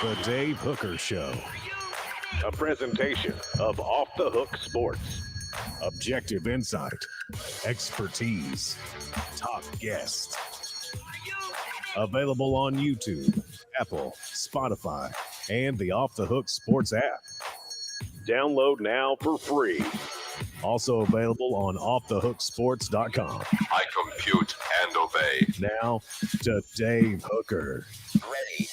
The Dave Hooker Show. A presentation of Off the Hook Sports. Objective insight, expertise, top guests. Available on YouTube, Apple, Spotify, and the Off the Hook Sports app. Download now for free. Also available on offthehooksports.com. I compute and obey. Now to Dave Hooker. Ready.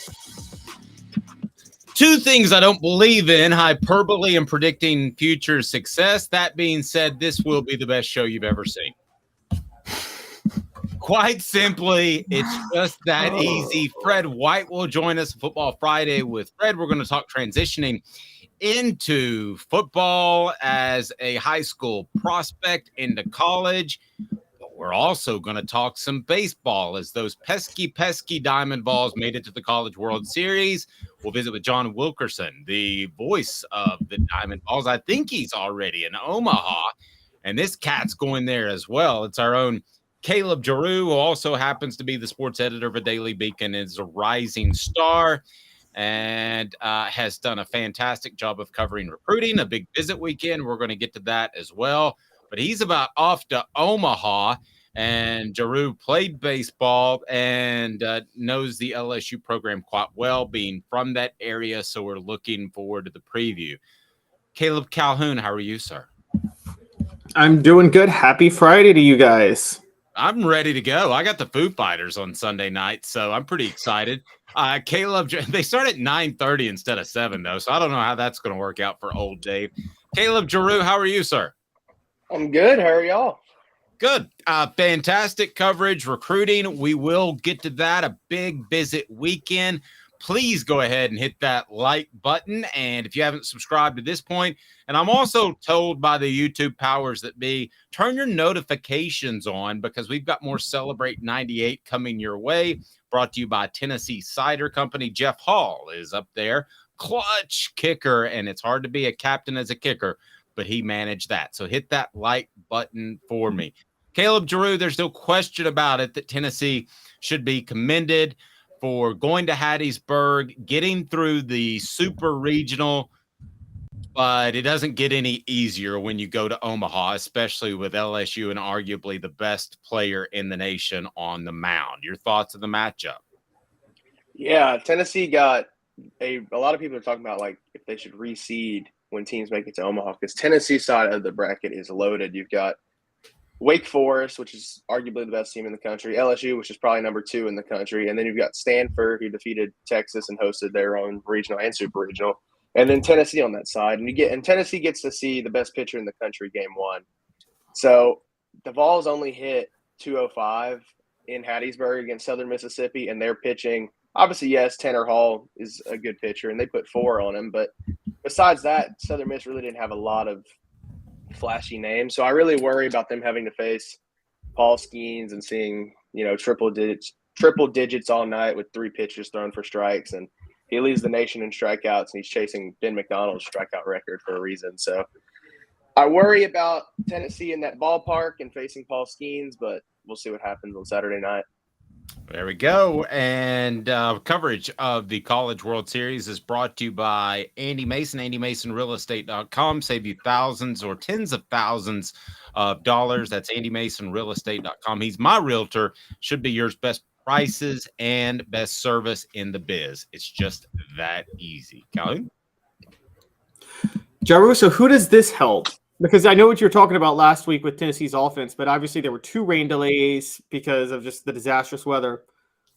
Two things I don't believe in: hyperbole and predicting future success. That being said, this will be the best show you've ever seen. Quite simply, it's just that easy. Fred White will join us Football Friday with Fred. We're going to talk transitioning into football as a high school prospect into college. But we're also going to talk some baseball as those pesky Diamond Vols made it to the College World Series. We'll visit with John Wilkerson, the voice of the Diamond Vols. I think he's already in Omaha, and this cat's going there as well. It's our own Caleb Jarreau, who also happens to be the sports editor of a Daily Beacon, is a rising star and has done a fantastic job of covering recruiting, a big visit weekend. We're going to get to that as well. But he's about off to Omaha, and Jarreau played baseball and knows the LSU program quite well, being from that area. So we're looking forward to the preview. Caleb Calhoun, how are you, sir? I'm doing good. Happy Friday to you guys. I'm ready to go. I got the Foo Fighters on Sunday night, so I'm pretty excited. Caleb, they start at 9:30 instead of 7, though, so I don't know how that's going to work out for old Dave. Caleb Jarreau, how are you, sir? I'm good. How are y'all? Good. Fantastic coverage, recruiting. We will get to that. A big visit weekend. Please go ahead and hit that like button. And if you haven't subscribed to this point, and I'm also told by the YouTube powers that be, turn your notifications on because we've got more Celebrate 98 coming your way. Brought to you by Tennessee Cider Company. Jeff Hall is up there, clutch kicker, and it's hard to be a captain as a kicker, but he managed that. So hit that like button for me. Caleb Jarreau, there's no question about it that Tennessee should be commended for going to Hattiesburg, getting through the super regional, but it doesn't get any easier when you go to Omaha, especially with LSU and arguably the best player in the nation on the mound. Your thoughts of the matchup? Yeah, Tennessee got a lot of people are talking about like if they should reseed when teams make it to Omaha, because Tennessee's side of the bracket is loaded. You've got Wake Forest, which is arguably the best team in the country, LSU, which is probably number 2 in the country, and then you've got Stanford, who defeated Texas and hosted their own regional and super regional, and then Tennessee on that side. And Tennessee gets to see the best pitcher in the country game 1. So the Vols only hit 205 in Hattiesburg against Southern Mississippi, and they're pitching. Obviously, yes, Tanner Hall is a good pitcher, and they put 4 on him, but besides that, Southern Miss really didn't have a lot of flashy names. So I really worry about them having to face Paul Skeens and seeing, triple digits all night with 3 pitches thrown for strikes. And he leads the nation in strikeouts, and he's chasing Ben McDonald's strikeout record for a reason. So I worry about Tennessee in that ballpark and facing Paul Skeens, but we'll see what happens on Saturday night. There we go. And coverage of the College World Series is brought to you by Andy Mason, AndyMasonRealEstate.com. Save you thousands or tens of thousands of dollars. That's AndyMasonRealEstate.com. He's my realtor. Should be yours. Best prices and best service in the biz. It's just that easy. Calhoun? Jarreau, so who does this help? Because I know what you were talking about last week with Tennessee's offense, but obviously there were 2 rain delays because of just the disastrous weather.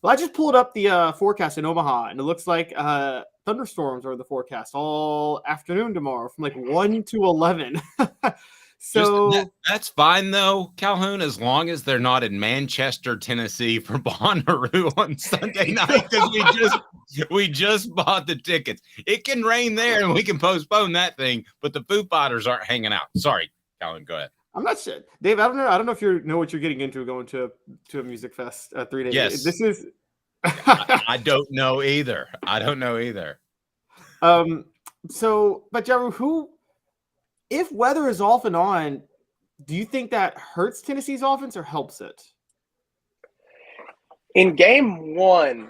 Well, I just pulled up the forecast in Omaha, and it looks like thunderstorms are in the forecast all afternoon tomorrow from like 1 to 11. So that's fine, though, Calhoun, as long as they're not in Manchester, Tennessee for Bonnaroo on Sunday night, because we just bought the tickets. It can rain there, and we can postpone that thing, but the Foo Fighters aren't hanging out. Sorry, Calhoun, go ahead. I'm not sure, Dave. I don't know if you know what you're getting into going to a music fest 3 days. Yes, this is. I don't know either. So, but Jarreau, if weather is off and on, do you think that hurts Tennessee's offense or helps it? In game 1,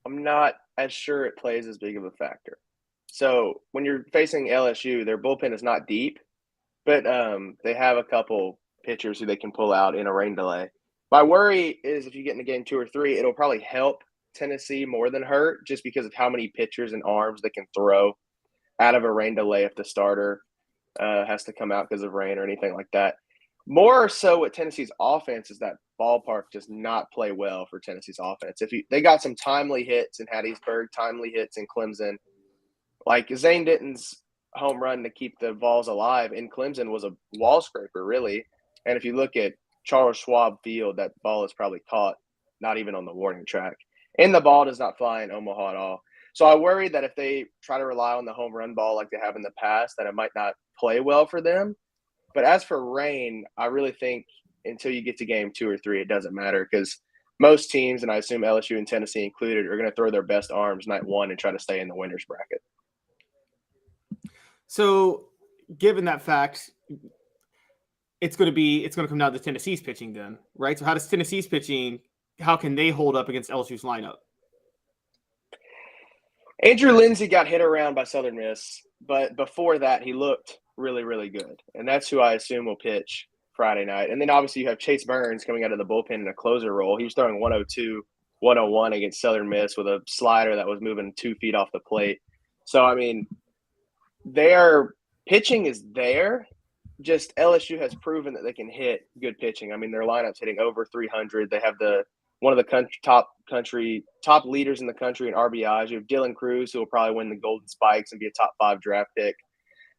I'm not as sure it plays as big of a factor. So when you're facing LSU, their bullpen is not deep, but they have a couple pitchers who they can pull out in a rain delay. My worry is if you get in the game 2 or 3, it'll probably help Tennessee more than hurt just because of how many pitchers and arms they can throw out of a rain delay if the starter has to come out because of rain or anything like that. More so with Tennessee's offense is that ballpark does not play well for Tennessee's offense. They got some timely hits in Hattiesburg, timely hits in Clemson. Like Zane Denton's home run to keep the Vols alive in Clemson was a wall scraper, really. And if you look at Charles Schwab Field, that ball is probably caught not even on the warning track. And the ball does not fly in Omaha at all. So I worry that if they try to rely on the home run ball like they have in the past, that it might not play well for them. But as for rain, I really think until you get to game 2 or 3, it doesn't matter because most teams, and I assume LSU and Tennessee included, are going to throw their best arms night 1 and try to stay in the winner's bracket. So, given that fact, it's going to come down to Tennessee's pitching then, right? So, how does Tennessee's pitching? How can they hold up against LSU's lineup? Andrew Lindsey got hit around by Southern Miss, but before that, he looked really, really good. And that's who I assume will pitch Friday night. And then obviously you have Chase Burns coming out of the bullpen in a closer role. He was throwing 102, 101 against Southern Miss with a slider that was moving 2 feet off the plate. So, I mean, their pitching is there. Just LSU has proven that they can hit good pitching. I mean, their lineup's hitting over 300. They have one of the top leaders in the country in RBIs. You have Dylan Cruz, who will probably win the Golden Spikes and be a top 5 draft pick.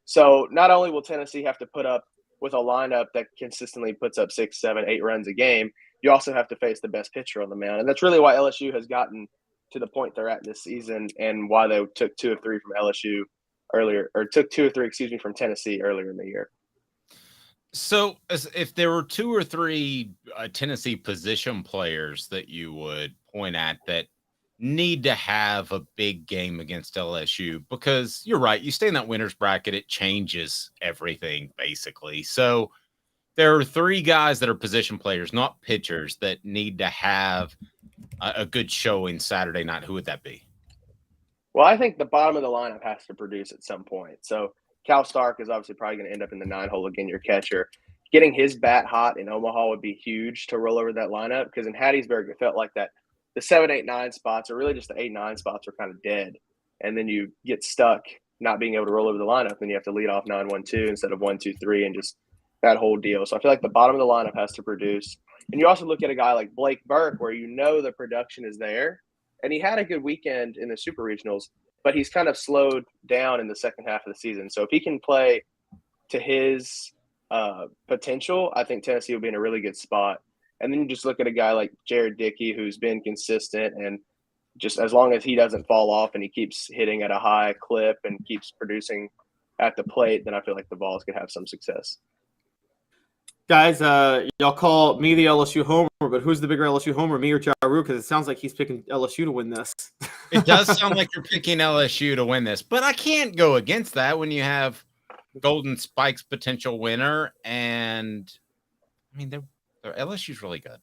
So not only will Tennessee have to put up with a lineup that consistently puts up 6, 7, 8 runs a game, you also have to face the best pitcher on the mound. And that's really why LSU has gotten to the point they're at this season and why they took 2 of 3 from LSU earlier, or took 2 of 3, from Tennessee earlier in the year. So if there were 2 or 3 Tennessee position players that you would point at that need to have a big game against LSU, because you're right, you stay in that winner's bracket, it changes everything basically. So there are 3 guys that are position players, not pitchers, that need to have a good showing Saturday night. Who would that be? Well, I think the bottom of the lineup has to produce at some point. So Cal Stark is obviously probably going to end up in the 9-hole again, your catcher. Getting his bat hot in Omaha would be huge to roll over that lineup because in Hattiesburg, it felt like that the 7, 8, 9 spots, or really just the 8, 9 spots, are kind of dead. And then you get stuck not being able to roll over the lineup, and you have to lead off 9-1-2 instead of 1-2-3 and just that whole deal. So I feel like the bottom of the lineup has to produce. And you also look at a guy like Blake Burke where the production is there. And he had a good weekend in the Super Regionals, but he's kind of slowed down in the second half of the season. So if he can play to his potential, I think Tennessee will be in a really good spot. And then you just look at a guy like Jared Dickey, who's been consistent, and just as long as he doesn't fall off and he keeps hitting at a high clip and keeps producing at the plate, then I feel like the Vols could have some success. Guys, y'all call me the LSU homer, but who's the bigger LSU homer, me or Jarreau? Because it sounds like he's picking LSU to win this. It does sound like you're picking LSU to win this, but I can't go against that when you have Golden Spikes potential winner, and I mean they're LSU's really good.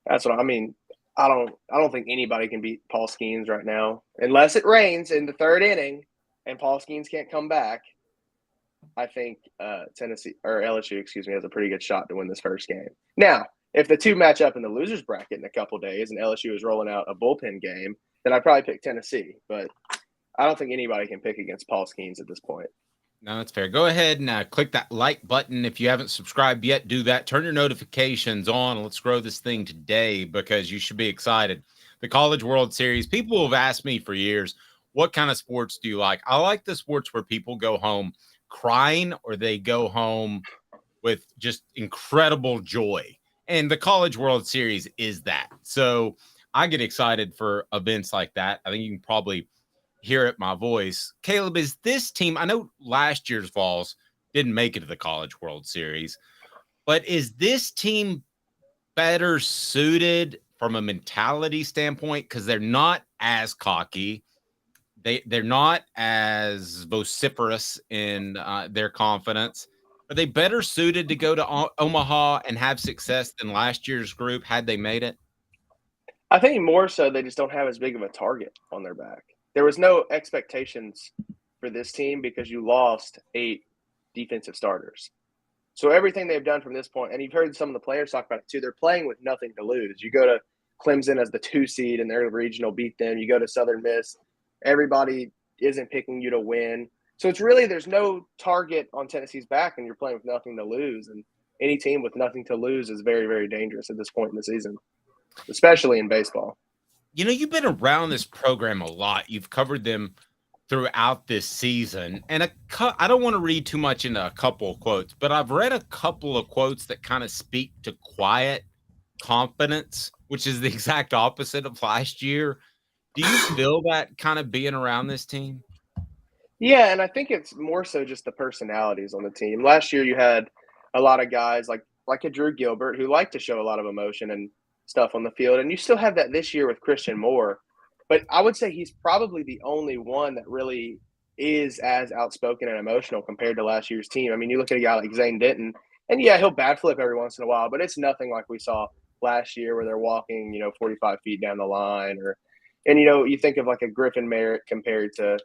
That's what I mean. I don't think anybody can beat Paul Skeens right now unless it rains in the 3rd inning and Paul Skeens can't come back. I think LSU has a pretty good shot to win this first game. Now, if the 2 match up in the losers bracket in a couple days and LSU is rolling out a bullpen game, then I'd probably pick Tennessee. But I don't think anybody can pick against Paul Skeens at this point. No, that's fair. Go ahead and click that like button. If you haven't subscribed yet, do that. Turn your notifications on. Let's grow this thing today because you should be excited. The College World Series. People have asked me for years, what kind of sports do you like? I like the sports where people go home crying or they go home with just incredible joy. And the College World Series is that. So I get excited for events like that. I think you can probably hear it my voice. Caleb, is this team, I know last year's Vols didn't make it to the College World Series, but is this team better suited from a mentality standpoint? Because they're not as cocky. They're not as vociferous in their confidence. Are they better suited to go to Omaha and have success than last year's group had they made it? I think more so they just don't have as big of a target on their back. There was no expectations for this team because you lost 8 defensive starters. So everything they've done from this point, and you've heard some of the players talk about it too, they're playing with nothing to lose. You go to Clemson as the 2 seed and their regional, beat them. You go to Southern Miss, everybody isn't picking you to win. So it's really, there's no target on Tennessee's back and you're playing with nothing to lose. And any team with nothing to lose is very, very dangerous at this point in the season, especially in baseball. You know, you've been around this program a lot. You've covered them throughout this season. And I don't want to read too much into a couple of quotes, but I've read a couple of quotes that kind of speak to quiet confidence, which is the exact opposite of last year. Do you feel that kind of being around this team? Yeah, and I think it's more so just the personalities on the team. Last year you had a lot of guys like a Drew Gilbert who like to show a lot of emotion and stuff on the field, and you still have that this year with Christian Moore. But I would say he's probably the only one that really is as outspoken and emotional compared to last year's team. I mean, you look at a guy like Zane Denton, and yeah, he'll bat flip every once in a while, but it's nothing like we saw last year where they're walking, 45 feet down the line. And you think of like a Griffin Merritt compared to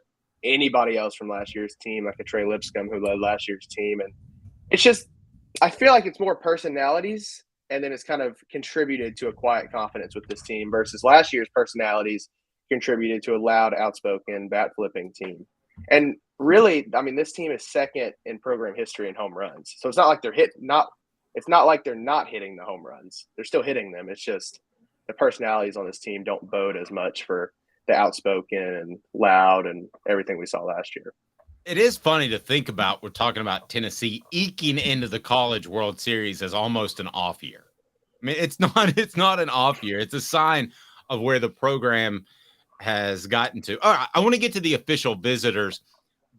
anybody else from last year's team, like a Trey Lipscomb who led last year's team. And it's just, I feel like it's more personalities, and then it's kind of contributed to a quiet confidence with this team versus last year's personalities contributed to a loud, outspoken, bat flipping team. And really, I mean, this team is second in program history in home runs. So it's not like it's not like they're not hitting the home runs. They're still hitting them. It's just the personalities on this team don't bode as much for the outspoken and loud and everything we saw last year. It is funny to think about. We're talking about Tennessee eking into the College World Series as almost an off year. I mean, it's not an off year. It's a sign of where the program has gotten to. All right, I want to get to the official visitors,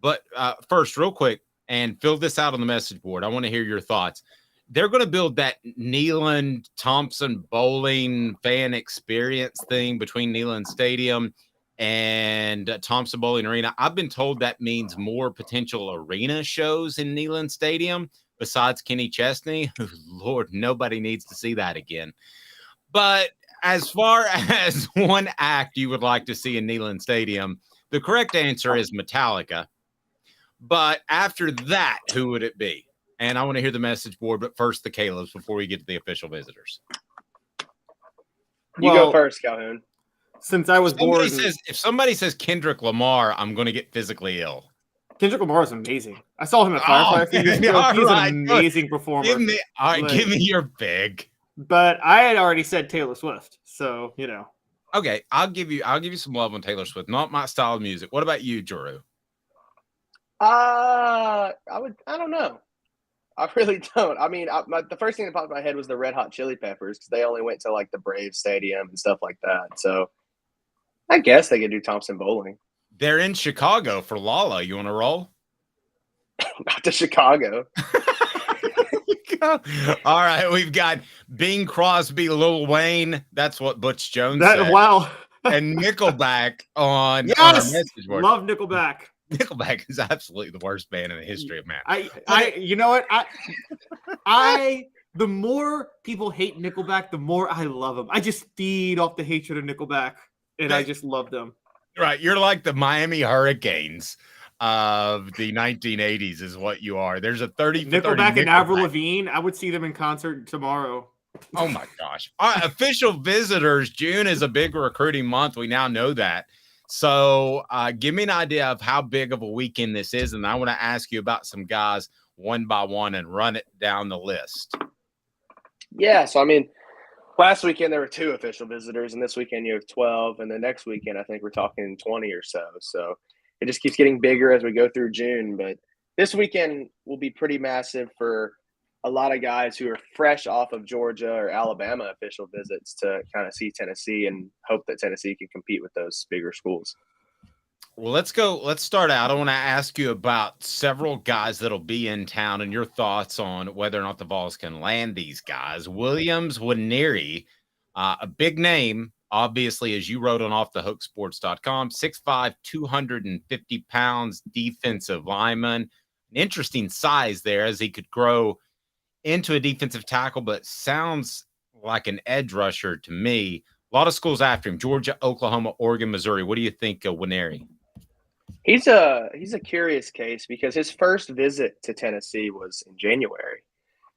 but first, real quick, and fill this out on the message board. I want to hear your thoughts. They're going to build that Neyland Thompson bowling fan experience thing between Neyland Stadium and Thompson Bowling Arena. I've been told that means more potential arena shows in Neyland Stadium besides Kenny Chesney. Lord, nobody needs to see that again. But as far as one act you would like to see in Neyland Stadium, the correct answer is Metallica. But after that, who would it be? And I want to hear the message board, but first the Caleb's before we get to the official visitors. You go first, Calhoun. Since I was born, if somebody says Kendrick Lamar, I'm going to get physically ill. Kendrick Lamar is amazing. I saw him at Firefly a few years ago. He's an amazing performer. Give me your big. But I had already said Taylor Swift, so Okay, I'll give you some love on Taylor Swift. Not my style of music. What about you, Jarreau? I don't know. I really don't. I mean, the first thing that popped in my head was the Red Hot Chili Peppers because they only went to like the Braves Stadium and stuff like that. So I guess they could do Thompson Bowling. They're in Chicago for Lala. You want to roll? Not to Chicago. All right, we've got Bing Crosby, Lil Wayne. That's what Butch Jones said. Wow. And Nickelback on yes! our message board. Love Nickelback. Nickelback is absolutely the worst band in the history of man. You know what? The more people hate Nickelback, the more I love them. I just feed off the hatred of Nickelback, and I just love them. Right, you're like the Miami Hurricanes of the 1980s, is what you are. There's a 30 Nickelback and Avril Lavigne. I would see them in concert tomorrow. Oh my gosh! All right, official visitors. June is a big recruiting month. We now know that. So give me an idea of how big of a weekend this is. And I want to ask you about some guys one by one and run it down the list. Yeah. So, I mean, last weekend there were 2 official visitors, and this weekend you have 12. And the next weekend, I think we're talking 20 or so. So it just keeps getting bigger as we go through June. But this weekend will be pretty massive for a lot of guys who are fresh off of Georgia or Alabama official visits to kind of see Tennessee and hope that Tennessee can compete with those bigger schools. Well, let's go. Let's start out. I want to ask you about several guys that'll be in town and your thoughts on whether or not the Vols can land these guys. Williams Nwaneri, a big name, obviously, as you wrote on offthehooksports.com, 6'5", 250 pounds, defensive lineman. An interesting size there as he could grow into a defensive tackle, but sounds like an edge rusher to me. A lot of schools after him: Georgia, Oklahoma, Oregon, Missouri. What do you think of Nwaneri? He's a curious case because his first visit to Tennessee was in January.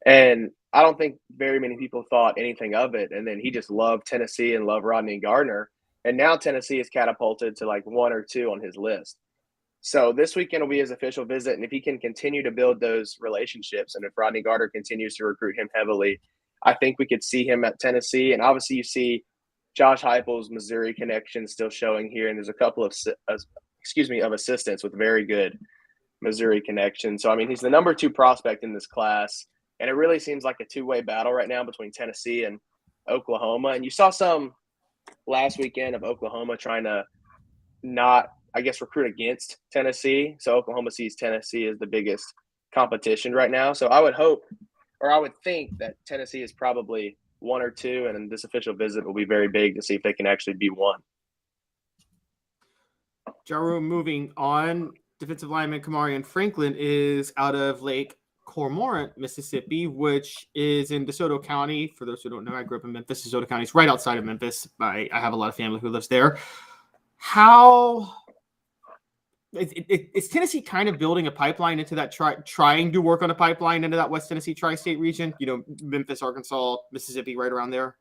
And I don't think very many people thought anything of it. And then he just loved Tennessee and loved Rodney Gardner. And now Tennessee is catapulted to like 1 or 2 on his list. So this weekend will be his official visit. And if he can continue to build those relationships, and if Rodney Gardner continues to recruit him heavily, I think we could see him at Tennessee. And obviously you see Josh Heupel's Missouri connection still showing here. And there's a couple of assistants with very good Missouri connections. So, I mean, he's the number 2 prospect in this class. And it really seems like a two-way battle right now between Tennessee and Oklahoma. And you saw some last weekend of Oklahoma trying to not, I guess, recruit against Tennessee. So Oklahoma sees Tennessee as the biggest competition right now. So I would hope, or I would think that Tennessee is probably 1 or 2, and this official visit will be very big to see if they can actually be 1. Jarreau, moving on, defensive lineman Kamarion Franklin is out of Lake Cormorant, Mississippi, which is in DeSoto County. For those who don't know, I grew up in Memphis. DeSoto County is right outside of Memphis. I have a lot of family who lives there. How is Tennessee kind of building a pipeline into that, trying to work on a pipeline into that West Tennessee tri-state region? You know, Memphis, Arkansas, Mississippi, right around there?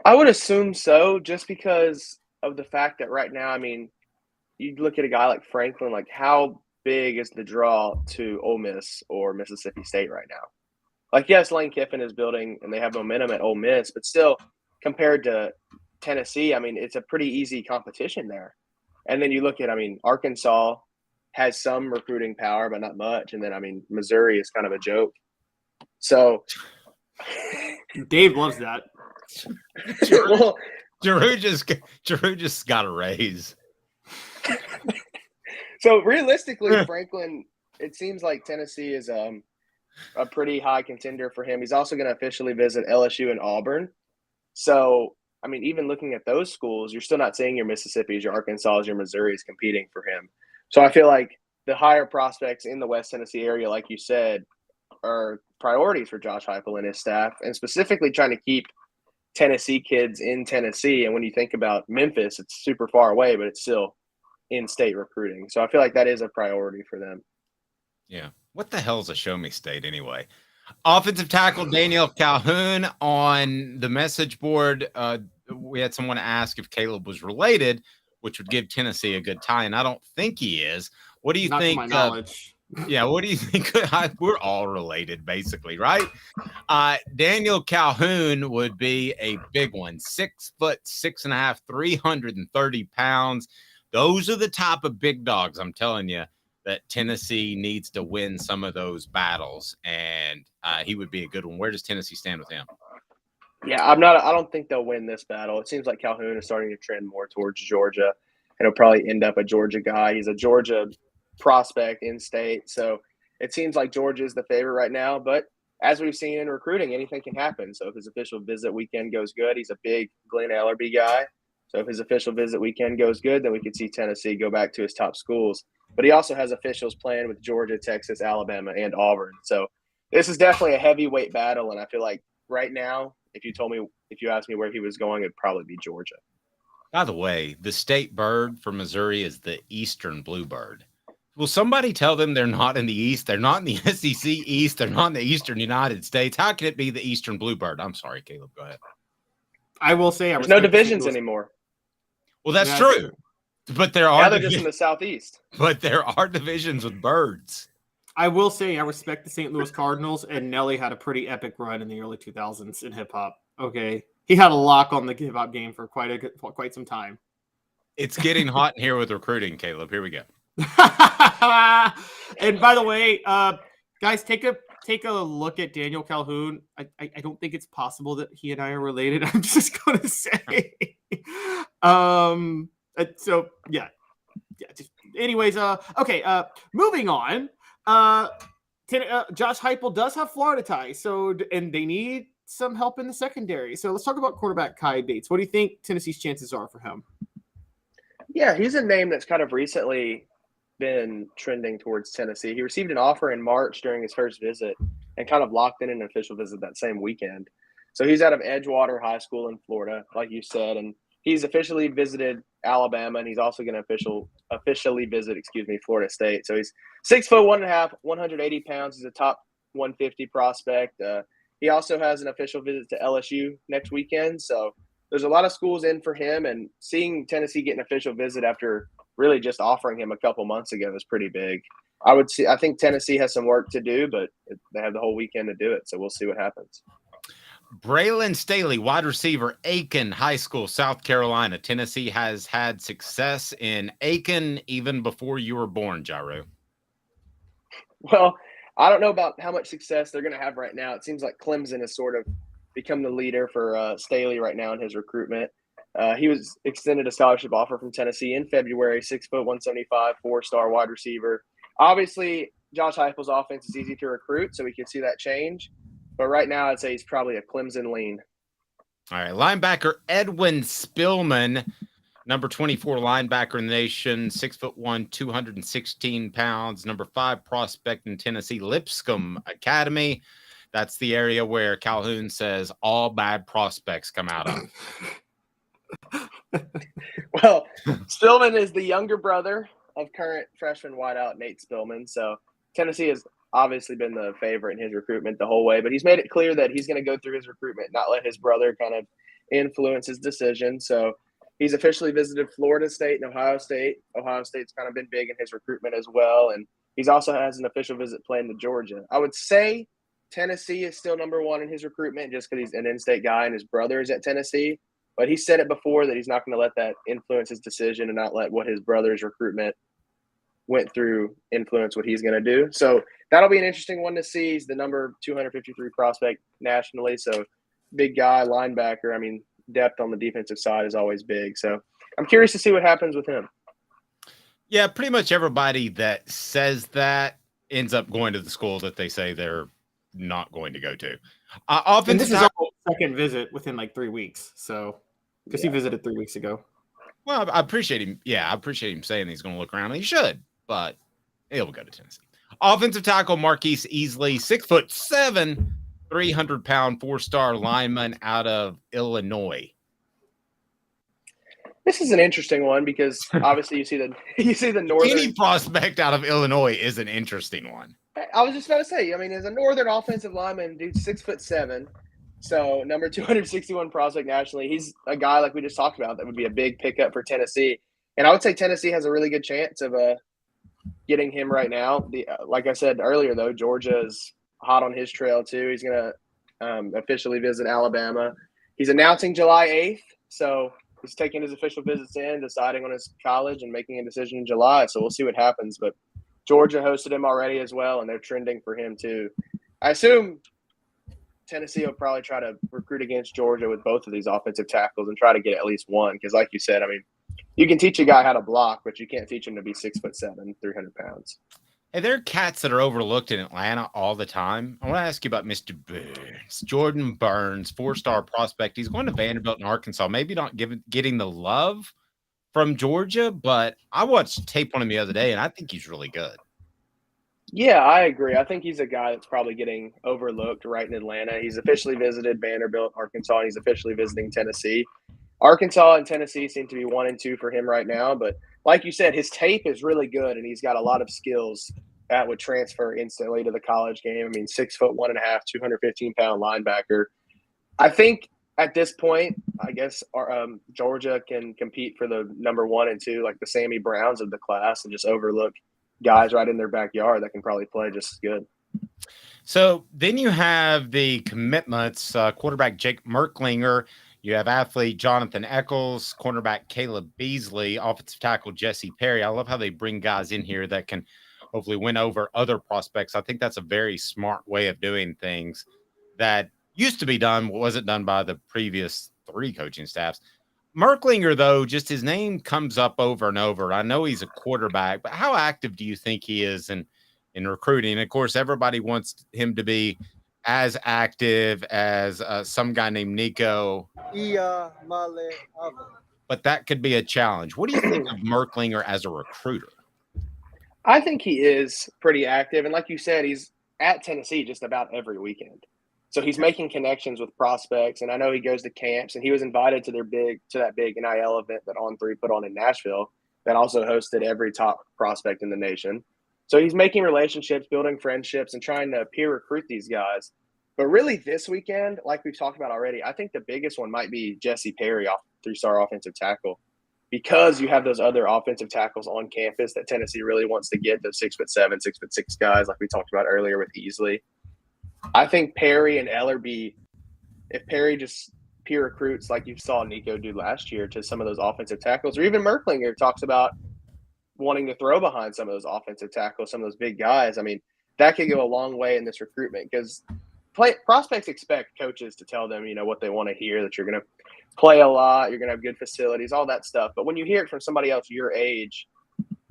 I would assume so, just because of the fact that right now, I mean, you look at a guy like Franklin, like how big is the draw to Ole Miss or Mississippi State right now? Like, yes, Lane Kiffin is building and they have momentum at Ole Miss, but still, compared to Tennessee, I mean, it's a pretty easy competition there. And then you look at, I mean, Arkansas has some recruiting power, but not much. And then, I mean, Missouri is kind of a joke. So Dave loves that. Jarreau just got a raise. So realistically, Franklin, it seems like Tennessee is a pretty high contender for him. He's also going to officially visit LSU and Auburn. So, I mean, even looking at those schools, you're still not seeing your Mississippis, your Arkansas, your Missouris competing for him. So I feel like the higher prospects in the West Tennessee area, like you said, are priorities for Josh Heupel and his staff, and specifically trying to keep Tennessee kids in Tennessee. And when you think about Memphis, it's super far away, but it's still in-state recruiting. So I feel like that is a priority for them. Yeah. What the hell is a show me state anyway? Offensive tackle Daniel Calhoun on the message board. We had someone ask if Caleb was related, which would give Tennessee a good tie, and I don't think he is. What do you think? Not to my knowledge. Yeah, what do you think? We're all related, basically, right? Daniel Calhoun would be a big one. 6 foot, 6.5, 330 pounds. Those are the type of big dogs, I'm telling you, that Tennessee needs to win some of those battles, and he would be a good one. Where does Tennessee stand with him? Yeah, I don't think they'll win this battle. It seems like Calhoun is starting to trend more towards Georgia, and he'll probably end up a Georgia guy. He's a Georgia prospect in state, so it seems like Georgia is the favorite right now. But as we've seen in recruiting, anything can happen. So if his official visit weekend goes good, he's a big Glenn Ellerby guy. So if his official visit weekend goes good, then we could see Tennessee go back to his top schools. But he also has officials playing with Georgia, Texas, Alabama, and Auburn. So this is definitely a heavyweight battle, and I feel like right now, if you asked me where he was going, it'd probably be Georgia. By the way, the state bird for Missouri is the eastern bluebird. Will somebody tell them they're not in the East? They're not in the SEC East. They're not in the Eastern United States. How can it be the eastern bluebird? I'm sorry, Caleb. Go ahead. I will say there's no divisions anymore. Well, that's true. But there are. Now they're just in the Southeast. But there are divisions with birds. I will say I respect the St. Louis Cardinals, and Nelly had a pretty epic run in the early 2000s in hip hop. Okay, he had a lock on the hip hop game for quite some time. It's getting hot in here with recruiting, Caleb. Here we go. And by the way, guys, take a look at Daniel Calhoun. I don't think it's possible that he and I are related. I'm just going to say. So yeah. Anyways, okay. Moving on. Josh Heupel does have Florida ties, and they need some help in the secondary. So let's talk about quarterback Kai Bates. What do you think Tennessee's chances are for him? Yeah, he's a name that's kind of recently been trending towards Tennessee. He received an offer in March during his first visit and kind of locked in an official visit that same weekend. So he's out of Edgewater High School in Florida, like you said, and he's officially visited Alabama, and he's also going to officially visit, Florida State. So he's 6'1.5", 180 pounds. He's a top 150 prospect. He also has an official visit to LSU next weekend. So there's a lot of schools in for him, and seeing Tennessee get an official visit after really just offering him a couple months ago is pretty big. I think Tennessee has some work to do, but they have the whole weekend to do it. So we'll see what happens. Braylon Staley, wide receiver, Aiken High School, South Carolina. Tennessee has had success in Aiken even before you were born, Jarreau. Well, I don't know about how much success they're going to have right now. It seems like Clemson has sort of become the leader for Staley right now in his recruitment. He was extended a scholarship offer from Tennessee in February, 6'1", 175, 4-star wide receiver. Obviously, Josh Heupel's offense is easy to recruit, so we can see that change. But right now, I'd say he's probably a Clemson lean. All right, linebacker Edwin Spillman, number 24 linebacker in the nation, 6'1", 216 pounds, number 5 prospect in Tennessee, Lipscomb Academy. That's the area where Calhoun says all bad prospects come out of. Well, Spillman is the younger brother of current freshman wideout Nate Spillman. So Tennessee has obviously been the favorite in his recruitment the whole way, but he's made it clear that he's going to go through his recruitment, not let his brother kind of influence his decision. So he's officially visited Florida State and Ohio State. Ohio State's kind of been big in his recruitment as well. And he's also has an official visit planned to Georgia. I would say Tennessee is still number one in his recruitment just because he's an in-state guy and his brother is at Tennessee. But he said it before that he's not going to let that influence his decision and not let what his brother's recruitment went through influence what he's going to do. So that'll be an interesting one to see. He's the number 253 prospect nationally. So big guy, linebacker. I mean, depth on the defensive side is always big. So I'm curious to see what happens with him. Yeah, pretty much everybody that says that ends up going to the school that they say they're not going to go to. And this is our second visit within like 3 weeks. So because he visited 3 weeks ago. Well, I appreciate him. Yeah, I appreciate him saying he's going to look around. And he should, but he'll go to Tennessee. Offensive tackle Marquise Easley, 6'7", 300-pound 4-star lineman out of Illinois. This is an interesting one because obviously you see the northern. Any prospect out of Illinois is an interesting one. I was just about to say, I mean, as a northern offensive lineman, dude, 6'7", so number 261 prospect nationally. He's a guy like we just talked about that would be a big pickup for Tennessee, and I would say Tennessee has a really good chance of getting him right now. Like I said earlier, though, Georgia is hot on his trail too. He's going to officially visit Alabama. He's announcing July 8th, so he's taking his official visits in, deciding on his college, and making a decision in July. So we'll see what happens, but Georgia hosted him already as well, and they're trending for him too. I assume Tennessee will probably try to recruit against Georgia with both of these offensive tackles and try to get at least one because, like you said, I mean, you can teach a guy how to block, but you can't teach him to be 6'7", 300 pounds. Hey, there are cats that are overlooked in Atlanta all the time. I want to ask you about Mr. Burns, Jordan Burns, 4-star prospect. He's going to Vanderbilt in Arkansas. Maybe not getting the love from Georgia, but I watched tape on him the other day, and I think he's really good. Yeah, I agree. I think he's a guy that's probably getting overlooked right in Atlanta. He's officially visited Vanderbilt, Arkansas, and he's officially visiting Tennessee. Arkansas and Tennessee seem to be 1 and 2 for him right now. But like you said, his tape is really good, and he's got a lot of skills that would transfer instantly to the college game. I mean, 6'1.5", 215-pound linebacker. I think at this point, I guess Georgia can compete for the number 1 and 2, like the Sammy Browns of the class, and just overlook guys right in their backyard that can probably play just as good. So then you have the commitments, quarterback Jake Merklinger. You have athlete Jonathan Eccles, cornerback Caleb Beasley, offensive tackle Jesse Perry. I love how they bring guys in here that can hopefully win over other prospects. I think that's a very smart way of doing things that used to be done, wasn't done by the previous 3 coaching staffs. Merklinger, though, just his name comes up over and over. I know he's a quarterback, but how active do you think he is in recruiting? And of course, everybody wants him to be as active as some guy named Nico. But that could be a challenge. What do you think of Merklinger as a recruiter? I think he is pretty active. And like you said, he's at Tennessee just about every weekend. So he's making connections with prospects, and I know he goes to camps, and he was invited to that big NIL event that On3 put on in Nashville that also hosted every top prospect in the nation. So he's making relationships, building friendships, and trying to peer recruit these guys. But really this weekend, like we've talked about already, I think the biggest one might be Jesse Perry, 3-star offensive tackle, because you have those other offensive tackles on campus that Tennessee really wants to get, those 6'7", 6'6" guys like we talked about earlier with Easley. I think Perry and Ellerby, if Perry just peer recruits like you saw Nico do last year to some of those offensive tackles, or even Merklinger talks about wanting to throw behind some of those offensive tackles, some of those big guys. I mean, that could go a long way in this recruitment because prospects expect coaches to tell them, what they want to hear, that you're going to play a lot, you're going to have good facilities, all that stuff. But when you hear it from somebody else your age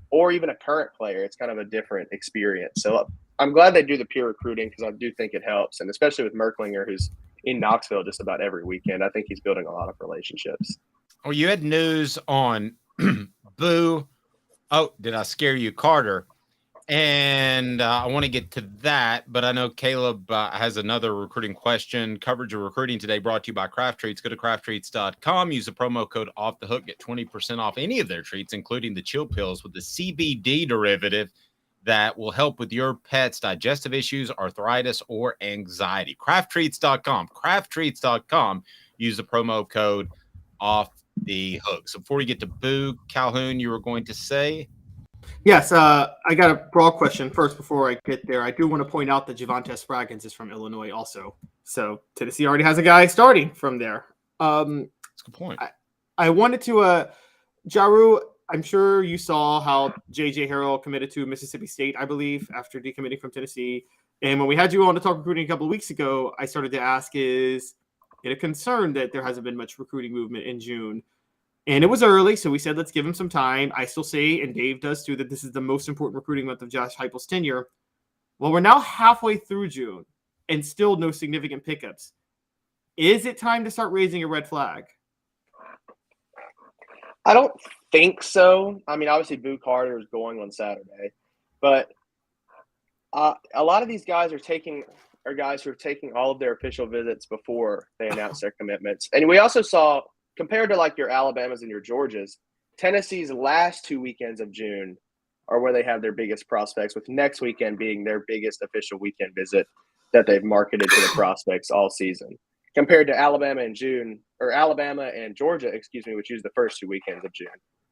or even a current player, it's kind of a different experience. So I'm glad they do the peer recruiting because I do think it helps. And especially with Merklinger, who's in Knoxville just about every weekend, I think he's building a lot of relationships. Oh, you had news on Boo. Oh, did I scare you, Carter? And I want to get to that, but I know Caleb has another recruiting question. Coverage of recruiting today brought to you by Craft Treats. Go to crafttreats.com. Use the promo code Off the Hook. Get 20% off any of their treats, including the chill pills with the CBD derivative that will help with your pet's digestive issues, arthritis, or anxiety. crafttreats.com. crafttreats.com. Use the promo code Off the Hook. So before we get to Boo, Calhoun, you were going to say? Yes, I got a broad question first before I get there. I do want to point out that Javonte Spraggins is from Illinois also. So Tennessee already has a guy starting from there. That's a good point. I wanted to Jarreau, I'm sure you saw how J.J. Harrell committed to Mississippi State, I believe, after decommitting from Tennessee. And when we had you on to talk recruiting a couple of weeks ago, I started to ask, is it a concern that there hasn't been much recruiting movement in June? And it was early, so we said, let's give him some time. I still say, and Dave does too, that this is the most important recruiting month of Josh Heupel's tenure. Well, we're now halfway through June and still no significant pickups. Is it time to start raising a red flag? I don't think so. I mean, obviously, Boo Carter is going on Saturday, but a lot of these guys are guys who are taking all of their official visits before they announce their commitments. And we also saw, compared to like your Alabamas and your Georgias, Tennessee's last 2 weekends of June are where they have their biggest prospects, with next weekend being their biggest official weekend visit that they've marketed to the prospects all season. Compared to Alabama and Georgia, which use the first 2 weekends of June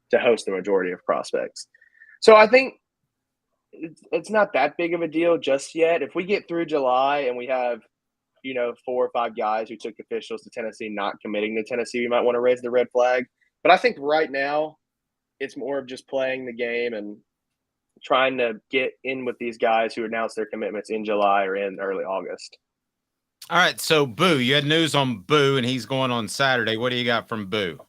to host the majority of prospects. So I think it's not that big of a deal just yet. If we get through July and we have 4 or 5 guys who took officials to Tennessee not committing to Tennessee, we might want to raise the red flag. But I think right now it's more of just playing the game and trying to get in with these guys who announced their commitments in July or in early August. All right, so Boo, you had news on Boo, and he's going on Saturday. What do you got from Boo?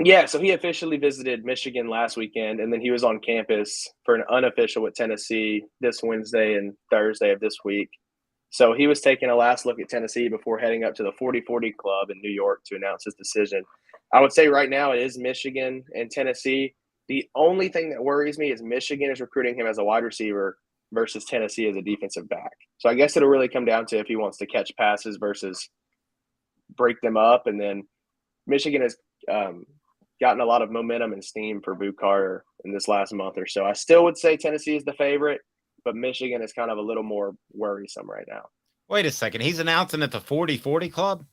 Yeah, so he officially visited Michigan last weekend, and then he was on campus for an unofficial with Tennessee this Wednesday and Thursday of this week. So he was taking a last look at Tennessee before heading up to the 40-40 Club in New York to announce his decision. I would say right now it is Michigan and Tennessee. The only thing that worries me is Michigan is recruiting him as a wide receiver versus Tennessee as a defensive back. So I guess it'll really come down to if he wants to catch passes versus break them up. And then Michigan has gotten a lot of momentum and steam for Boo Carter in this last month or so. I still would say Tennessee is the favorite, but Michigan is kind of a little more worrisome right now. Wait a second. He's announcing at the 40-40 Club?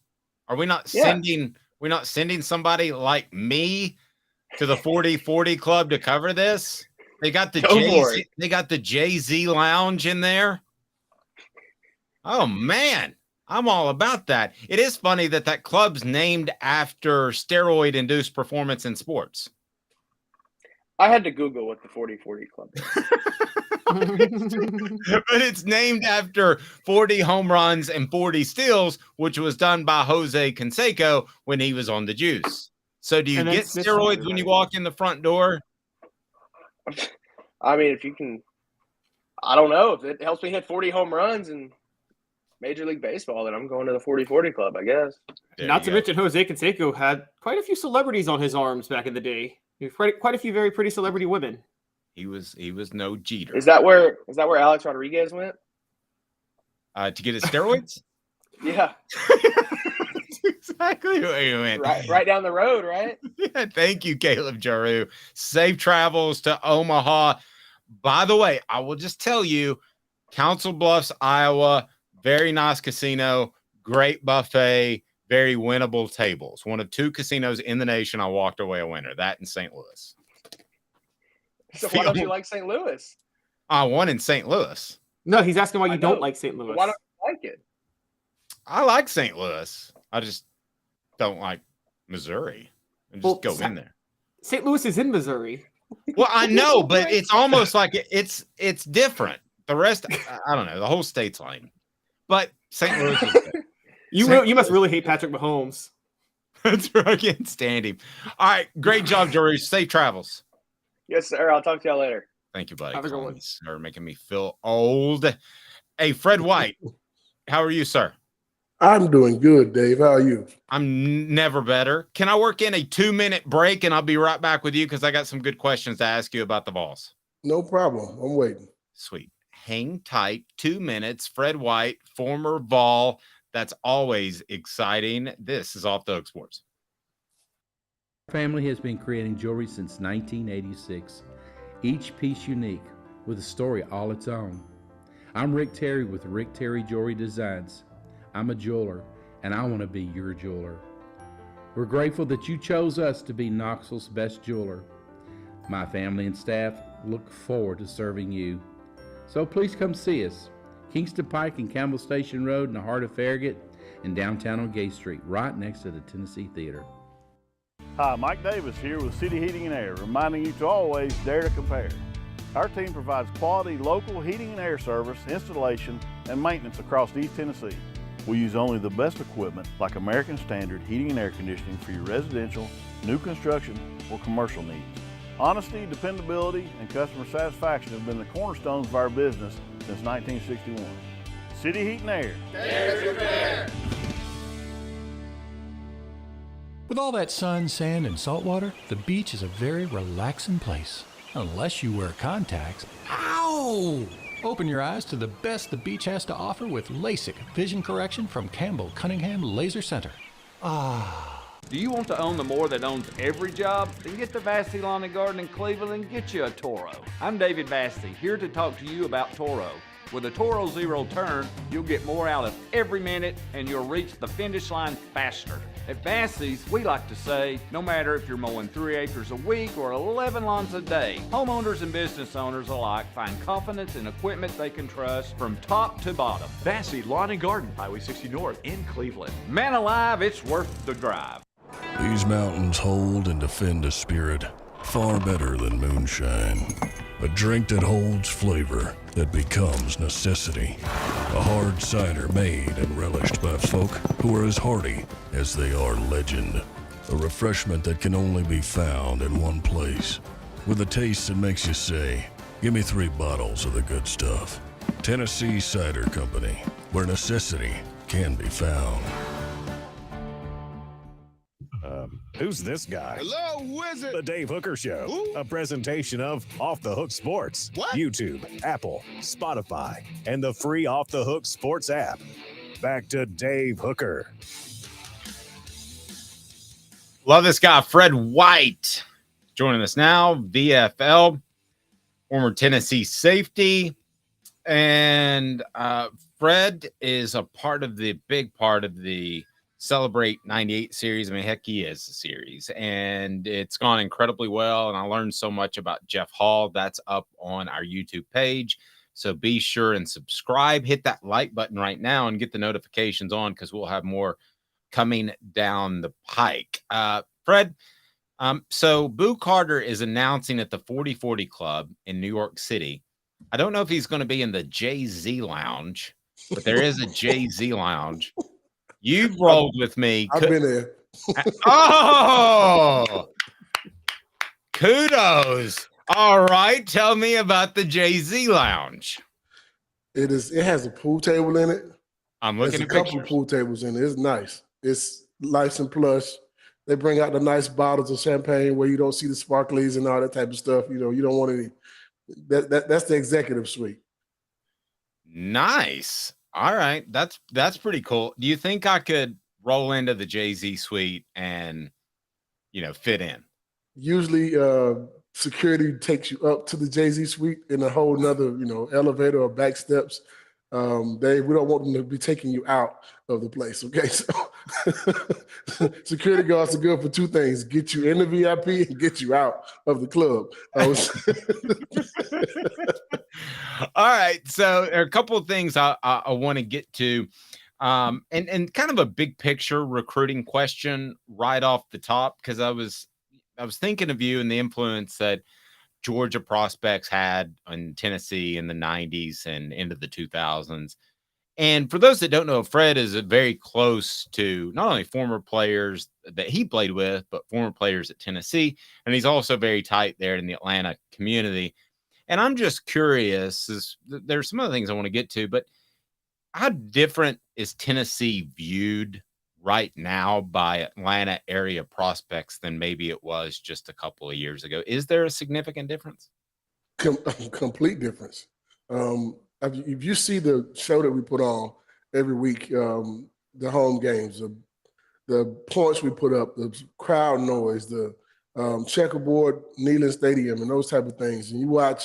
Are we not sending somebody like me to the 40-40 Club to cover this? They got the Jay-Z Lounge in there. Oh man, I'm all about that. It is funny that club's named after steroid-induced performance in sports. I had to Google what the 40-40 Club is. But it's named after 40 home runs and 40 steals, which was done by Jose Canseco when he was on the juice. So do you get steroids when you walk in the front door? I mean, if you can, I don't know. If it helps me hit 40 home runs in Major League Baseball, then I'm going to the 40-40 Club, I guess. Not to mention Jose Canseco had quite a few celebrities on his arms back in the day. Quite a few very pretty celebrity women. He was no Jeter. Is that where Alex Rodriguez went? To get his steroids? Yeah. That's exactly where you went. Right down the road, right? Yeah, thank you, Caleb Jarreau. Safe travels to Omaha. By the way, I will just tell you, Council Bluffs, Iowa, very nice casino, great buffet, very winnable tables. One of 2 casinos in the nation I walked away a winner, that in St. Louis. So why don't you like St. Louis? I won in St. Louis. No, he's asking why I you don't know. like St. Louis. Why don't you like it? I like St. Louis. I just don't like Missouri. And just go in there. St. Louis is in Missouri. Well, I know, but it's almost like it's different. The rest, I don't know. The whole state's lame. But St. Louis is good. You must really hate Patrick Mahomes. That's right. I can't stand him. All right. Great job, Jory. Safe travels. Yes, sir. I'll talk to y'all later. Thank you, buddy. Have a good Calling one. me, sir, making me feel old. Hey, Fred White, how are you, sir? I'm doing good, Dave. How are you? I'm never better. Can I work in a 2-minute break and I'll be right back with you because I got some good questions to ask you about the Vols. No problem. I'm waiting. Sweet. Hang tight. 2 minutes. Fred White, former Vol. That's always exciting. This is Off the Hook Sports. Family has been creating jewelry since 1986, each piece unique with a story all its own. I'm Rick Terry with Rick Terry Jewelry Designs. I'm a jeweler, and I want to be your jeweler. We're grateful that you chose us to be Knoxville's best jeweler. My family and staff look forward to serving you. So please come see us. Kingston Pike and Campbell Station Road in the heart of Farragut and downtown on Gay Street, right next to the Tennessee Theater. Hi, Mike Davis here with City Heating and Air, reminding you to always dare to compare. Our team provides quality local heating and air service, installation, and maintenance across East Tennessee. We use only the best equipment like American Standard heating and air conditioning for your residential, new construction, or commercial needs. Honesty, dependability, and customer satisfaction have been the cornerstones of our business since 1961. City Heat and Air. Dare to compare. With all that sun, sand, and salt water, the beach is a very relaxing place. Unless you wear contacts. Ow! Open your eyes to the best the beach has to offer with LASIK vision correction from Campbell Cunningham Laser Center. Ah. Do you want to own the more that owns every job? Then get to Vassy Lawn and Garden in Cleveland and get you a Toro. I'm David Vassy, here to talk to you about Toro. With a Toro Zero Turn, you'll get more out of every minute and you'll reach the finish line faster. At Vassy's, we like to say, no matter if you're mowing 3 acres a week or 11 lawns a day, homeowners and business owners alike find confidence in equipment they can trust from top to bottom. Vassy Lawn and Garden, Highway 60 North in Cleveland. Man alive, it's worth the drive. These mountains hold and defend a spirit far better than moonshine. A drink that holds flavor, that becomes necessity. A hard cider made and relished by folk who are as hearty as they are legend. A refreshment that can only be found in one place. With a taste that makes you say, give me 3 bottles of the good stuff. Tennessee Cider Company, where necessity can be found. Who's this guy? Hello, who is it? The Dave Hooker Show. Who? A presentation of Off the Hook Sports. What? YouTube, Apple, Spotify, and the free Off the Hook Sports app. Back to Dave Hooker. Love this guy, Fred White, joining us now. VFL, former Tennessee safety. And Fred is a big part of the Celebrate 98 series. I mean, heck, he is a series, and it's gone incredibly well. And I learned so much about Jeff Hall. That's up on our YouTube page. So be sure and subscribe, hit that like button right now and get the notifications on because we'll have more coming down the pike. Fred, so Boo Carter is announcing at the 40/40 Club in New York City. I don't know if he's going to be in the Jay-Z Lounge, but there is a Jay-Z Lounge. You've rolled with me. I've been there. Oh, kudos. All right. Tell me about the Jay-Z Lounge. It has a pool table in it. I'm looking at a couple of pool tables in it. It's nice. It's nice and plush. They bring out the nice bottles of champagne where you don't see the sparklies and all that type of stuff. You know, you don't want any. That's the executive suite. Nice. All right. That's pretty cool. Do you think I could roll into the Jay-Z suite and, fit in? Usually, security takes you up to the Jay-Z suite in a whole nother, elevator or back steps. We don't want them to be taking you out of the place. Okay, so security guards are good for two things: get you in the VIP and get you out of the club. All right, so there are a couple of things I want to get to, and kind of a big picture recruiting question right off the top, because I was thinking of you and the influence that Georgia prospects had in Tennessee in the 90s and into the 2000s. And for those that don't know, Fred is very close to not only former players that he played with, but former players at Tennessee. And he's also very tight there in the Atlanta community. And I'm just curious, there's some other things I want to get to, but how different is Tennessee viewed right now by Atlanta area prospects than maybe it was just a couple of years ago? Is there a significant difference? Complete difference. If you see the show that we put on every week, the home games, the points we put up, the crowd noise, the checkerboard, Neyland Stadium, and those type of things, and you watch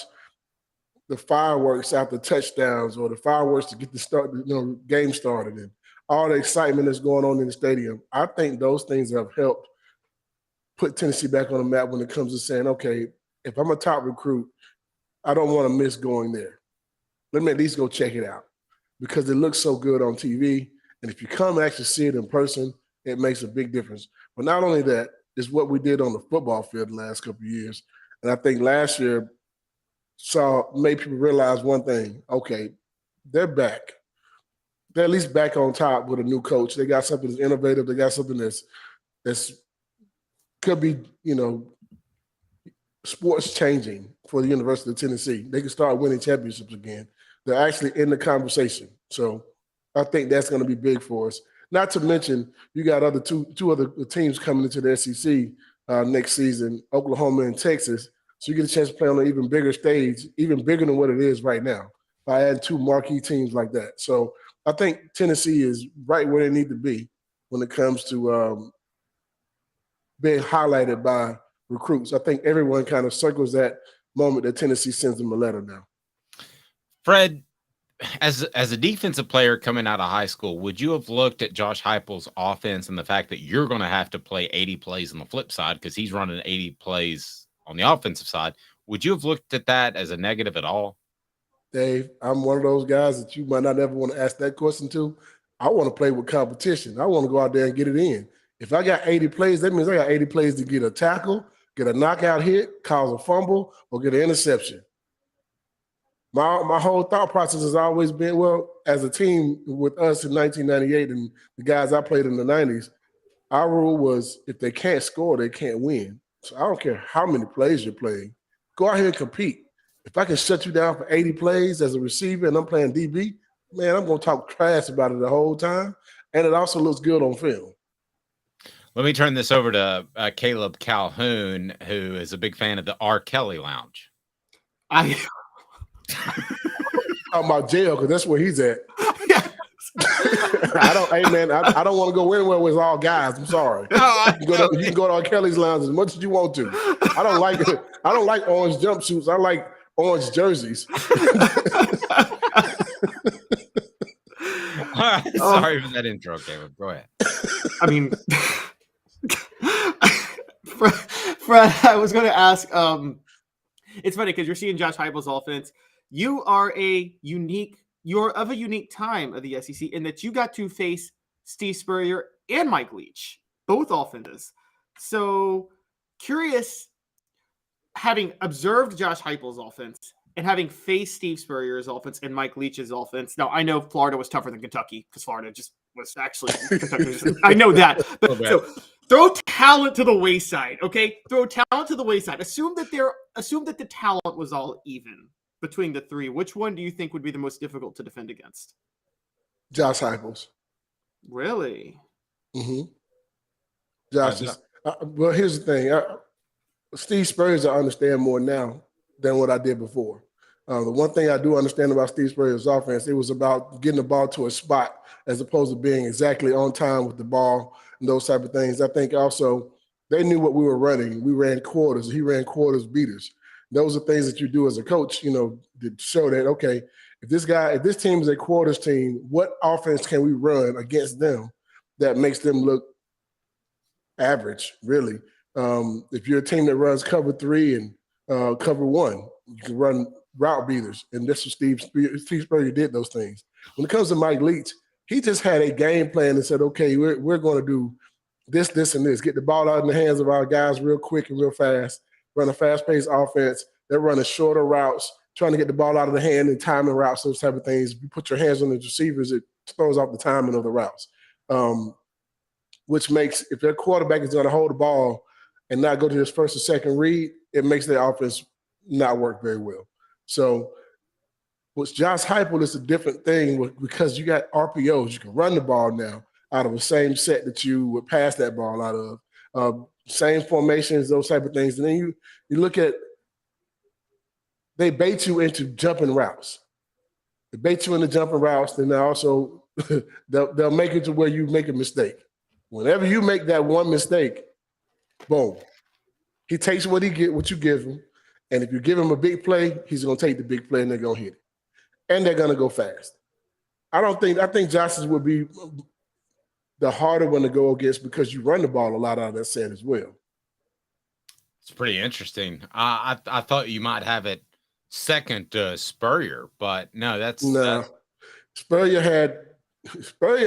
the fireworks after touchdowns or the fireworks to get the game started, and all the excitement that's going on in the stadium, I think those things have helped put Tennessee back on the map when it comes to saying, okay, if I'm a top recruit, I don't want to miss going there. Let me at least go check it out because it looks so good on TV. And if you come and actually see it in person, it makes a big difference. But not only that, it's what we did on the football field the last couple of years. And I think last year made people realize one thing. Okay, they're back. They're at least back on top with a new coach. They got something that's innovative. They got something that's could be, sports changing for the University of Tennessee. They can start winning championships again. They're actually in the conversation. So I think that's going to be big for us. Not to mention, you got two other teams coming into the SEC next season, Oklahoma and Texas. So you get a chance to play on an even bigger stage, even bigger than what it is right now, by adding two marquee teams like that. So I think Tennessee is right where they need to be when it comes to being highlighted by recruits. I think everyone kind of circles that moment that Tennessee sends them a letter now. Fred, as a defensive player coming out of high school, would you have looked at Josh Heupel's offense and the fact that you're going to have to play 80 plays on the flip side because he's running 80 plays on the offensive side? Would you have looked at that as a negative at all? Dave, I'm one of those guys that you might not ever want to ask that question to. I want to play with competition. I want to go out there and get it in. If I got 80 plays, that means I got 80 plays to get a tackle, get a knockout hit, cause a fumble, or get an interception. My whole thought process has always been, well, as a team with us in 1998 and the guys I played in the 90s, our rule was if they can't score, they can't win. So I don't care how many plays you're playing. Go out here and compete. If I can shut you down for 80 plays as a receiver and I'm playing DB, man, I'm going to talk trash about it the whole time. And it also looks good on film. Let me turn this over to Caleb Calhoun, who is a big fan of the R. Kelly Lounge. I'm about jail because that's where he's at. I don't want to go anywhere with all guys. I'm sorry. You can go to R. Kelly's Lounge as much as you want to. I don't like orange jumpsuits. I like orange jerseys. All right. Sorry for that intro, Caleb. Go ahead. I mean, Fred, I was going to ask, it's funny because you're seeing Josh Heupel's offense. You are of a unique time of the SEC in that you got to face Steve Spurrier and Mike Leach, both offenses. So curious, having observed Josh Heupel's offense and having faced Steve Spurrier's offense and Mike Leach's offense. Now, I know Florida was tougher than Kentucky because Florida just was actually Kentucky. I know that. But so throw talent to the wayside, okay? Throw talent to the wayside. Assume that the talent was all even between the three. Which one do you think would be the most difficult to defend against? Josh Heupel's. Really? Mm-hmm. Josh is, well, here's the thing. Steve Spurrier, I understand more now than what I did before. The one thing I do understand about Steve Spurrier's offense, it was about getting the ball to a spot as opposed to being exactly on time with the ball and those type of things. I think also they knew what we were running. We ran quarters. He ran quarters beaters. Those are things that you do as a coach, to show that, okay, if this team is a quarters team, what offense can we run against them that makes them look average, really? If you're a team that runs cover 3 and cover 1, you can run route beaters, and this was Steve Spurrier did those things. When it comes to Mike Leach, he just had a game plan and said, okay, we're going to do this, and this. Get the ball out in the hands of our guys real quick and real fast, run a fast-paced offense. They're running shorter routes, trying to get the ball out of the hand and timing routes, those type of things. If you put your hands on the receivers, it throws off the timing of the routes, which makes, if their quarterback is going to hold the ball and not go to his first or second read, it makes their offense not work very well. So with Josh Heupel, it's a different thing because you got RPOs. You can run the ball now out of the same set that you would pass that ball out of. Same formations, those type of things. And then you look at, they bait you into jumping routes. They bait you into jumping routes, then they also they'll make it to where you make a mistake. Whenever you make that one mistake, boom. He takes what you give him. And if you give him a big play, he's going to take the big play and they're going to hit it. And they're going to go fast. I think Josh's would be the harder one to go against because you run the ball a lot out of that set as well. It's pretty interesting. I thought you might have it second to Spurrier, but no. Spurrier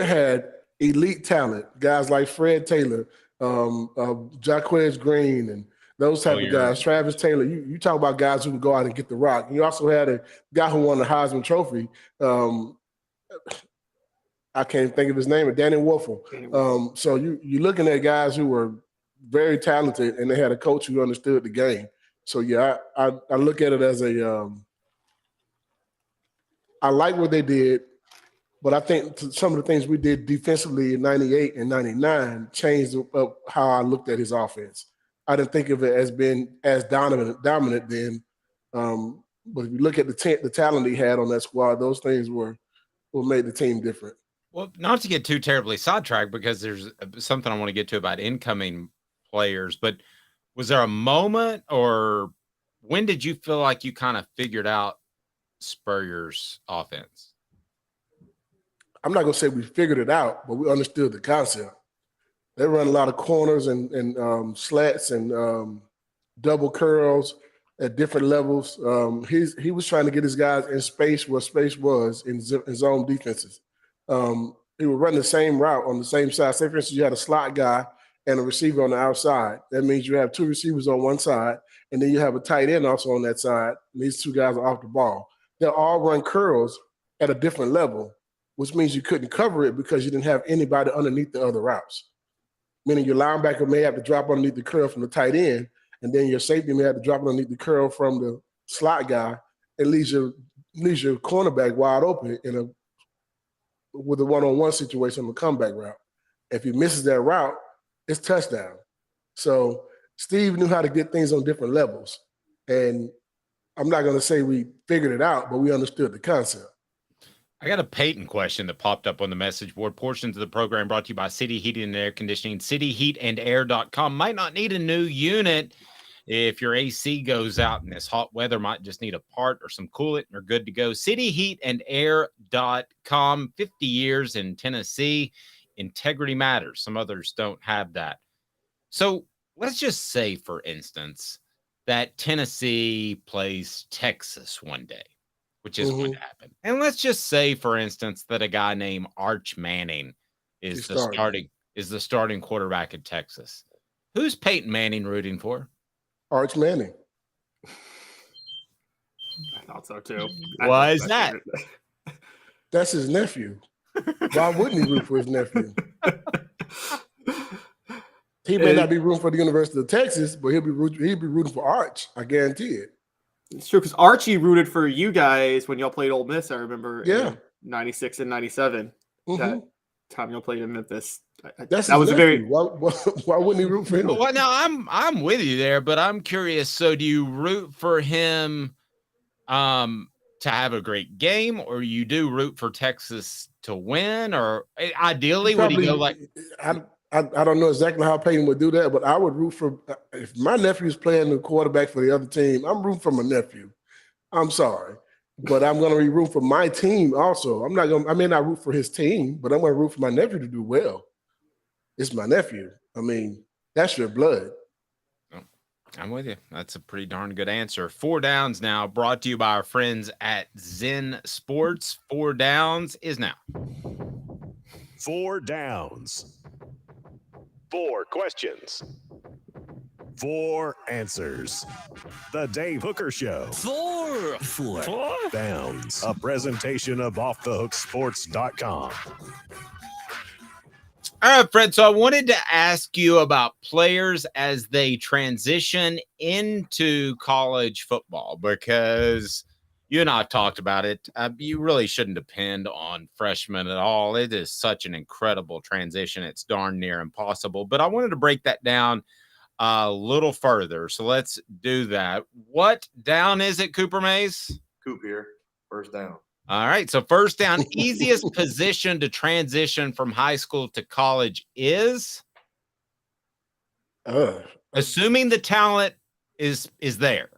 had elite talent, guys like Fred Taylor, Jaquez Green, and those type of guys. Travis Taylor. You talk about guys who can go out and get the rock. You also had a guy who won the Heisman Trophy. I can't think of his name, but Danny Wolfle. So you're looking at guys who were very talented, and they had a coach who understood the game. So yeah, I look at it as I like what they did, but I think some of the things we did defensively in 98 and 99 changed up how I looked at his offense. I didn't think of it as being as dominant then. But if you look at the talent he had on that squad, those things were what made the team different. Well, not to get too terribly sidetracked, because there's something I want to get to about incoming players, but was there a moment, or when did you feel like you kind of figured out Spurrier's offense? I'm not going to say we figured it out, but we understood the concept. They run a lot of corners and slats and double curls at different levels. He was trying to get his guys in space where space was in zone defenses. He would run the same route on the same side. Say, for instance, you had a slot guy and a receiver on the outside. That means you have two receivers on one side, and then you have a tight end also on that side. And these two guys are off the ball. They'll all run curls at a different level, which means you couldn't cover it because you didn't have anybody underneath the other routes. Meaning your linebacker may have to drop underneath the curl from the tight end, and then your safety may have to drop underneath the curl from the slot guy. It leaves your cornerback wide open with a one-on-one situation on the comeback route. If he misses that route, it's touchdown. So Steve knew how to get things on different levels. And I'm not going to say we figured it out, but we understood the concept. I got a Peyton question that popped up on the message board. Portions of the program brought to you by City Heating and Air Conditioning. CityHeatandAir.com. Might not need a new unit if your AC goes out in this hot weather. Might just need a part or some coolant, and you're good to go. CityHeatandAir.com. 50 years in Tennessee. Integrity matters. Some others don't have that. So let's just say, for instance, that Tennessee plays Texas one day, which is going to happen. And let's just say, for instance, that a guy named Arch Manning is the starting quarterback at Texas. Who's Peyton Manning rooting for? Arch Manning. I thought so too. Why is that? That's his nephew. Why wouldn't he root for his nephew? He may not be rooting for the University of Texas, but he'll be rooting for Arch. I guarantee it. It's true, because Archie rooted for you guys when y'all played Ole Miss. I remember, in 96 and 97. That time y'all played in Memphis. That was a very. Why wouldn't he root for him? Well, now I'm with you there, but I'm curious. So, do you root for him to have a great game, or you do root for Texas to win, or ideally would he go like? I don't know exactly how Peyton would do that, but I would root for if my nephew's playing the quarterback for the other team. I'm rooting for my nephew. I'm sorry, but I'm going to be rooting for my team also. I may not root for his team, but I'm going to root for my nephew to do well. It's my nephew. I mean, that's your blood. I'm with you. That's a pretty darn good answer. 4 Downs now, brought to you by our friends at Zen Sports. 4 Downs is now. 4 Downs. 4 questions. 4 answers. The Dave Hooker Show. 4 Downs. A presentation of OffTheHookSports.com. All right, Fred. So I wanted to ask you about players as they transition into college football, because you and I have talked about it. You really shouldn't depend on freshmen at all. It is such an incredible transition. It's darn near impossible. But I wanted to break that down a little further. So let's do that. What down is it, Cooper Mays? Coop here. First down. All right. So first down, easiest position to transition from high school to college is? Assuming the talent is there.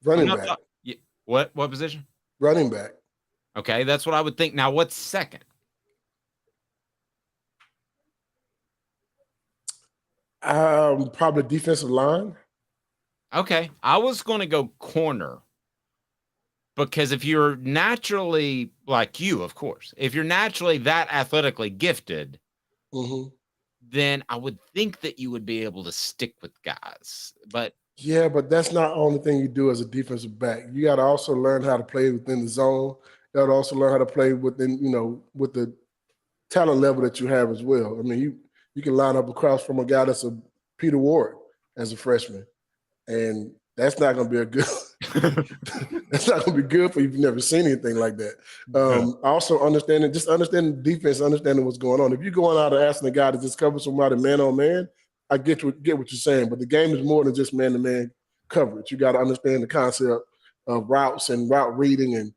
Running back. What position? Running back. Okay, that's what I would think. Now, what's second? Probably defensive line. Okay, I was going to go corner, because if you're naturally, like you, of course, if you're naturally that athletically gifted, then I would think that you would be able to stick with guys. But yeah, but that's not the only thing you do as a defensive back. You got to also learn how to play within the zone. You got to also learn how to play within, with the talent level that you have as well. I mean, you can line up across from a guy that's a Peter Ward as a freshman, and that's not going to be that's not going to be good for you if you've never seen anything like that. Also understanding defense, understanding what's going on. If you're going out and asking a guy to just cover somebody man on man, I get what you're saying, but the game is more than just man-to-man coverage. You got to understand the concept of routes and route reading and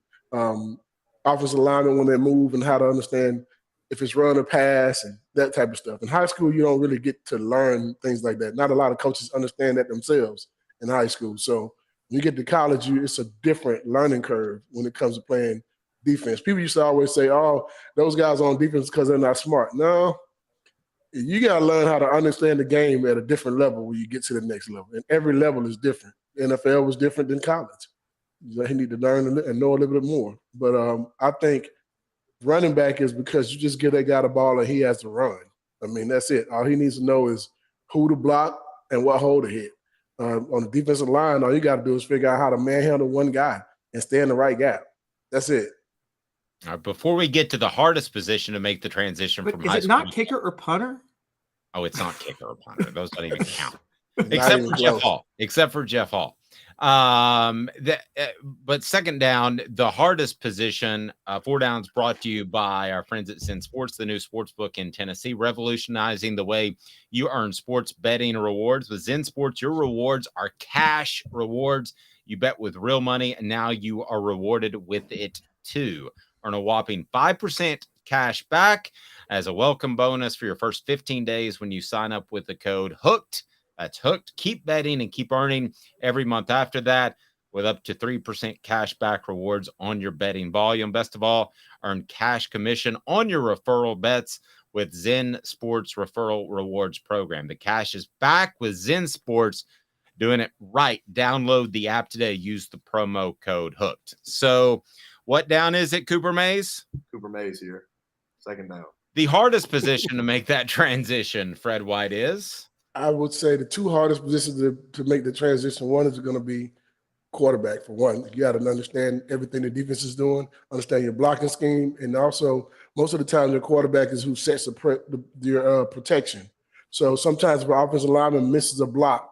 offensive alignment when they move, and how to understand if it's run or pass and that type of stuff. In high school, you don't really get to learn things like that. Not a lot of coaches understand that themselves in high school. So when you get to college, it's a different learning curve when it comes to playing defense. People used to always say, oh, those guys on defense because they're not smart. No. You got to learn how to understand the game at a different level when you get to the next level. And every level is different. The NFL was different than college. You need to learn and know a little bit more. But I think running back is because you just give that guy the ball and he has to run. I mean, that's it. All he needs to know is who to block and what hole to hit. On the defensive line, all you got to do is figure out how to manhandle one guy and stay in the right gap. That's it. All right, before we get to the hardest position to make the transition from high school. Is it not kicker or punter? Oh, it's not kicker or punter. Those don't even count. Except for Jeff Hall. But second down, the hardest position, 4 Downs, brought to you by our friends at Zen Sports, the new sports book in Tennessee, revolutionizing the way you earn sports betting rewards. With Zen Sports, your rewards are cash rewards. You bet with real money, and now you are rewarded with it too. Earn a whopping 5% cash back as a welcome bonus for your first 15 days when you sign up with the code HOOKED. That's HOOKED. Keep betting and keep earning every month after that, with up to 3% cash back rewards on your betting volume. Best of all, earn cash commission on your referral bets with Zen Sports Referral Rewards Program. The cash is back with Zen Sports. Doing it right. Download the app today. Use the promo code HOOKED. So what down is it, Cooper Mays? Cooper Mays here. Second down. The hardest position to make that transition, Fred White, is? I would say the 2 hardest positions to make the transition, one is going to be quarterback, for one. You got to understand everything the defense is doing, understand your blocking scheme, and also most of the time your quarterback is who sets your protection. So sometimes if an offensive lineman misses a block,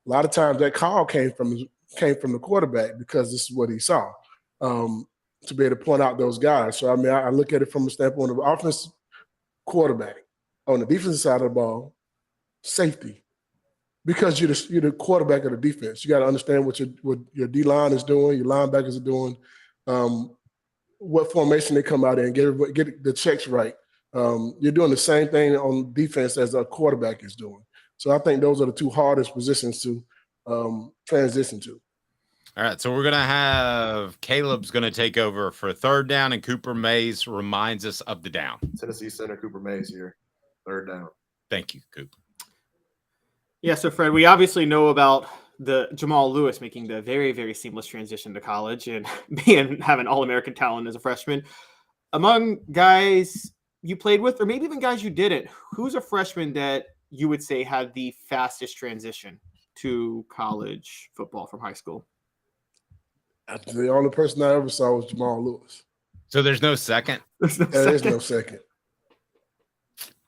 a lot of times that call came from the quarterback because this is what he saw, to be able to point out those guys. So, I mean, I look at it from a standpoint of offense quarterback. On the defensive side of the ball, safety. because you're the quarterback of the defense. You got to understand what your D-line is doing, your linebackers are doing, what formation they come out in, get the checks right. You're doing the same thing on defense as a quarterback is doing. So I think those are the two hardest positions to transition to. All right, so we're going to have Caleb's going to take over for third down, and Cooper Mays reminds us of the down. Tennessee center Cooper Mays here, third down. Thank you, Cooper. Yeah, so Fred, we obviously know about the Jamal Lewis making the very, very seamless transition to college and having All-American talent as a freshman. Among guys you played with, or maybe even guys you didn't, who's a freshman that you would say had the fastest transition to college football from high school? The only person I ever saw was Jamal Lewis. So there's no second? There is no second.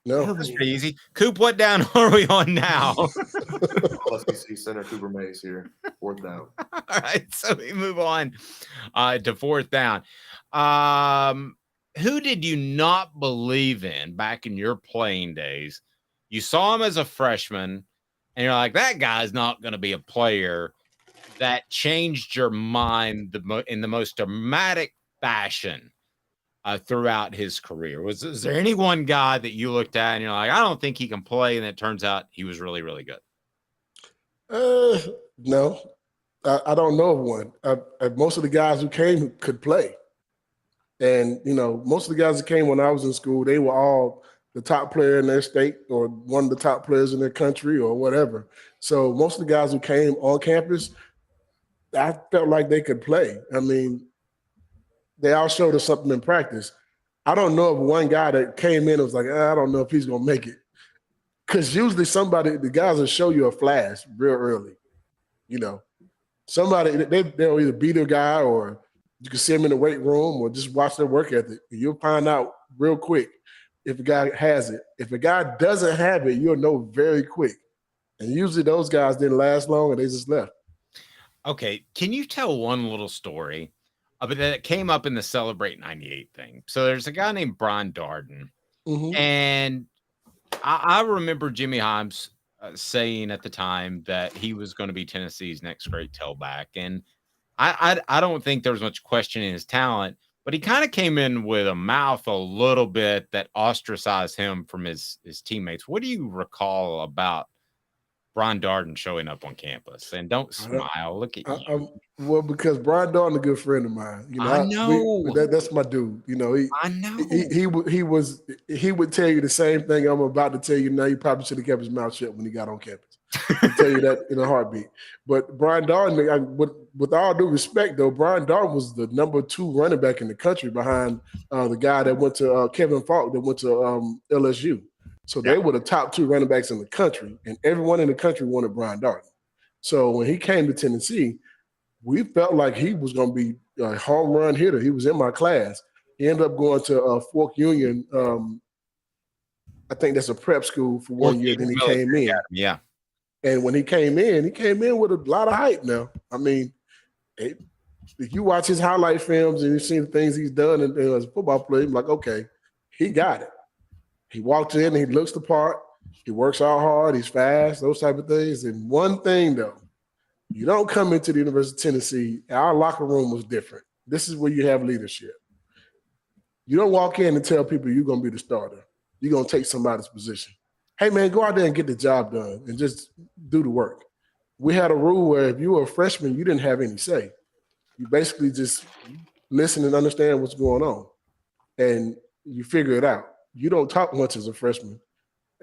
No. That's pretty easy. Coop, what down are we on now? SEC center Cooper Mays here, fourth down. All right, so we move on to fourth down. Who did you not believe in back in your playing days? You saw him as a freshman, and you're like, that guy's not going to be a player. That changed your mind in the most dramatic fashion throughout his career. Is there any one guy that you looked at and you're like, I don't think he can play, and it turns out he was really, really good? No, I don't know of one. Most of the guys who came could play. And, most of the guys that came when I was in school, they were all the top player in their state or one of the top players in their country or whatever. So most of the guys who came on campus, I felt like they could play. I mean, they all showed us something in practice. I don't know of one guy that came in and was like, I don't know if he's going to make it. Because usually the guys will show you a flash real early. Somebody, they'll either be the guy or you can see him in the weight room or just watch their work ethic. You'll find out real quick if a guy has it. If a guy doesn't have it, you'll know very quick. And usually those guys didn't last long and they just left. Okay, can you tell one little story that came up in the Celebrate 98 thing? So there's a guy named Brian Darden, and I remember Jimmy Himes saying at the time that he was going to be Tennessee's next great tailback, and I don't think there was much questioning his talent, but he kind of came in with a mouth a little bit that ostracized him from his teammates. What do you recall about Brian Darden showing up on campus? And don't smile. Look at you. Well, because Brian Darden a good friend of mine. I know. That's my dude. I know. He would tell you the same thing I'm about to tell you now. He probably should have kept his mouth shut when he got on campus. I'll tell you that in a heartbeat. But Brian Darden, with all due respect, though, Brian Darden was the number 2 running back in the country behind the guy that went to Kevin Falk that went to LSU. So they were the top 2 running backs in the country, and everyone in the country wanted Brian Darden. So when he came to Tennessee, we felt like he was going to be a home run hitter. He was in my class. He ended up going to Fork Union. I think that's a prep school for 1 year. Then he came in. Yeah. And when he came in with a lot of hype now. I mean, if you watch his highlight films and you see the things he's done as a football player, you're like, okay, he got it. He walked in, he looks the part, he works out hard, he's fast, those type of things. And one thing, though, you don't come into the University of Tennessee, our locker room was different. This is where you have leadership. You don't walk in and tell people you're going to be the starter. You're going to take somebody's position. Hey, man, go out there and get the job done and just do the work. We had a rule where if you were a freshman, you didn't have any say. You basically just listen and understand what's going on, and you figure it out. You don't talk much as a freshman.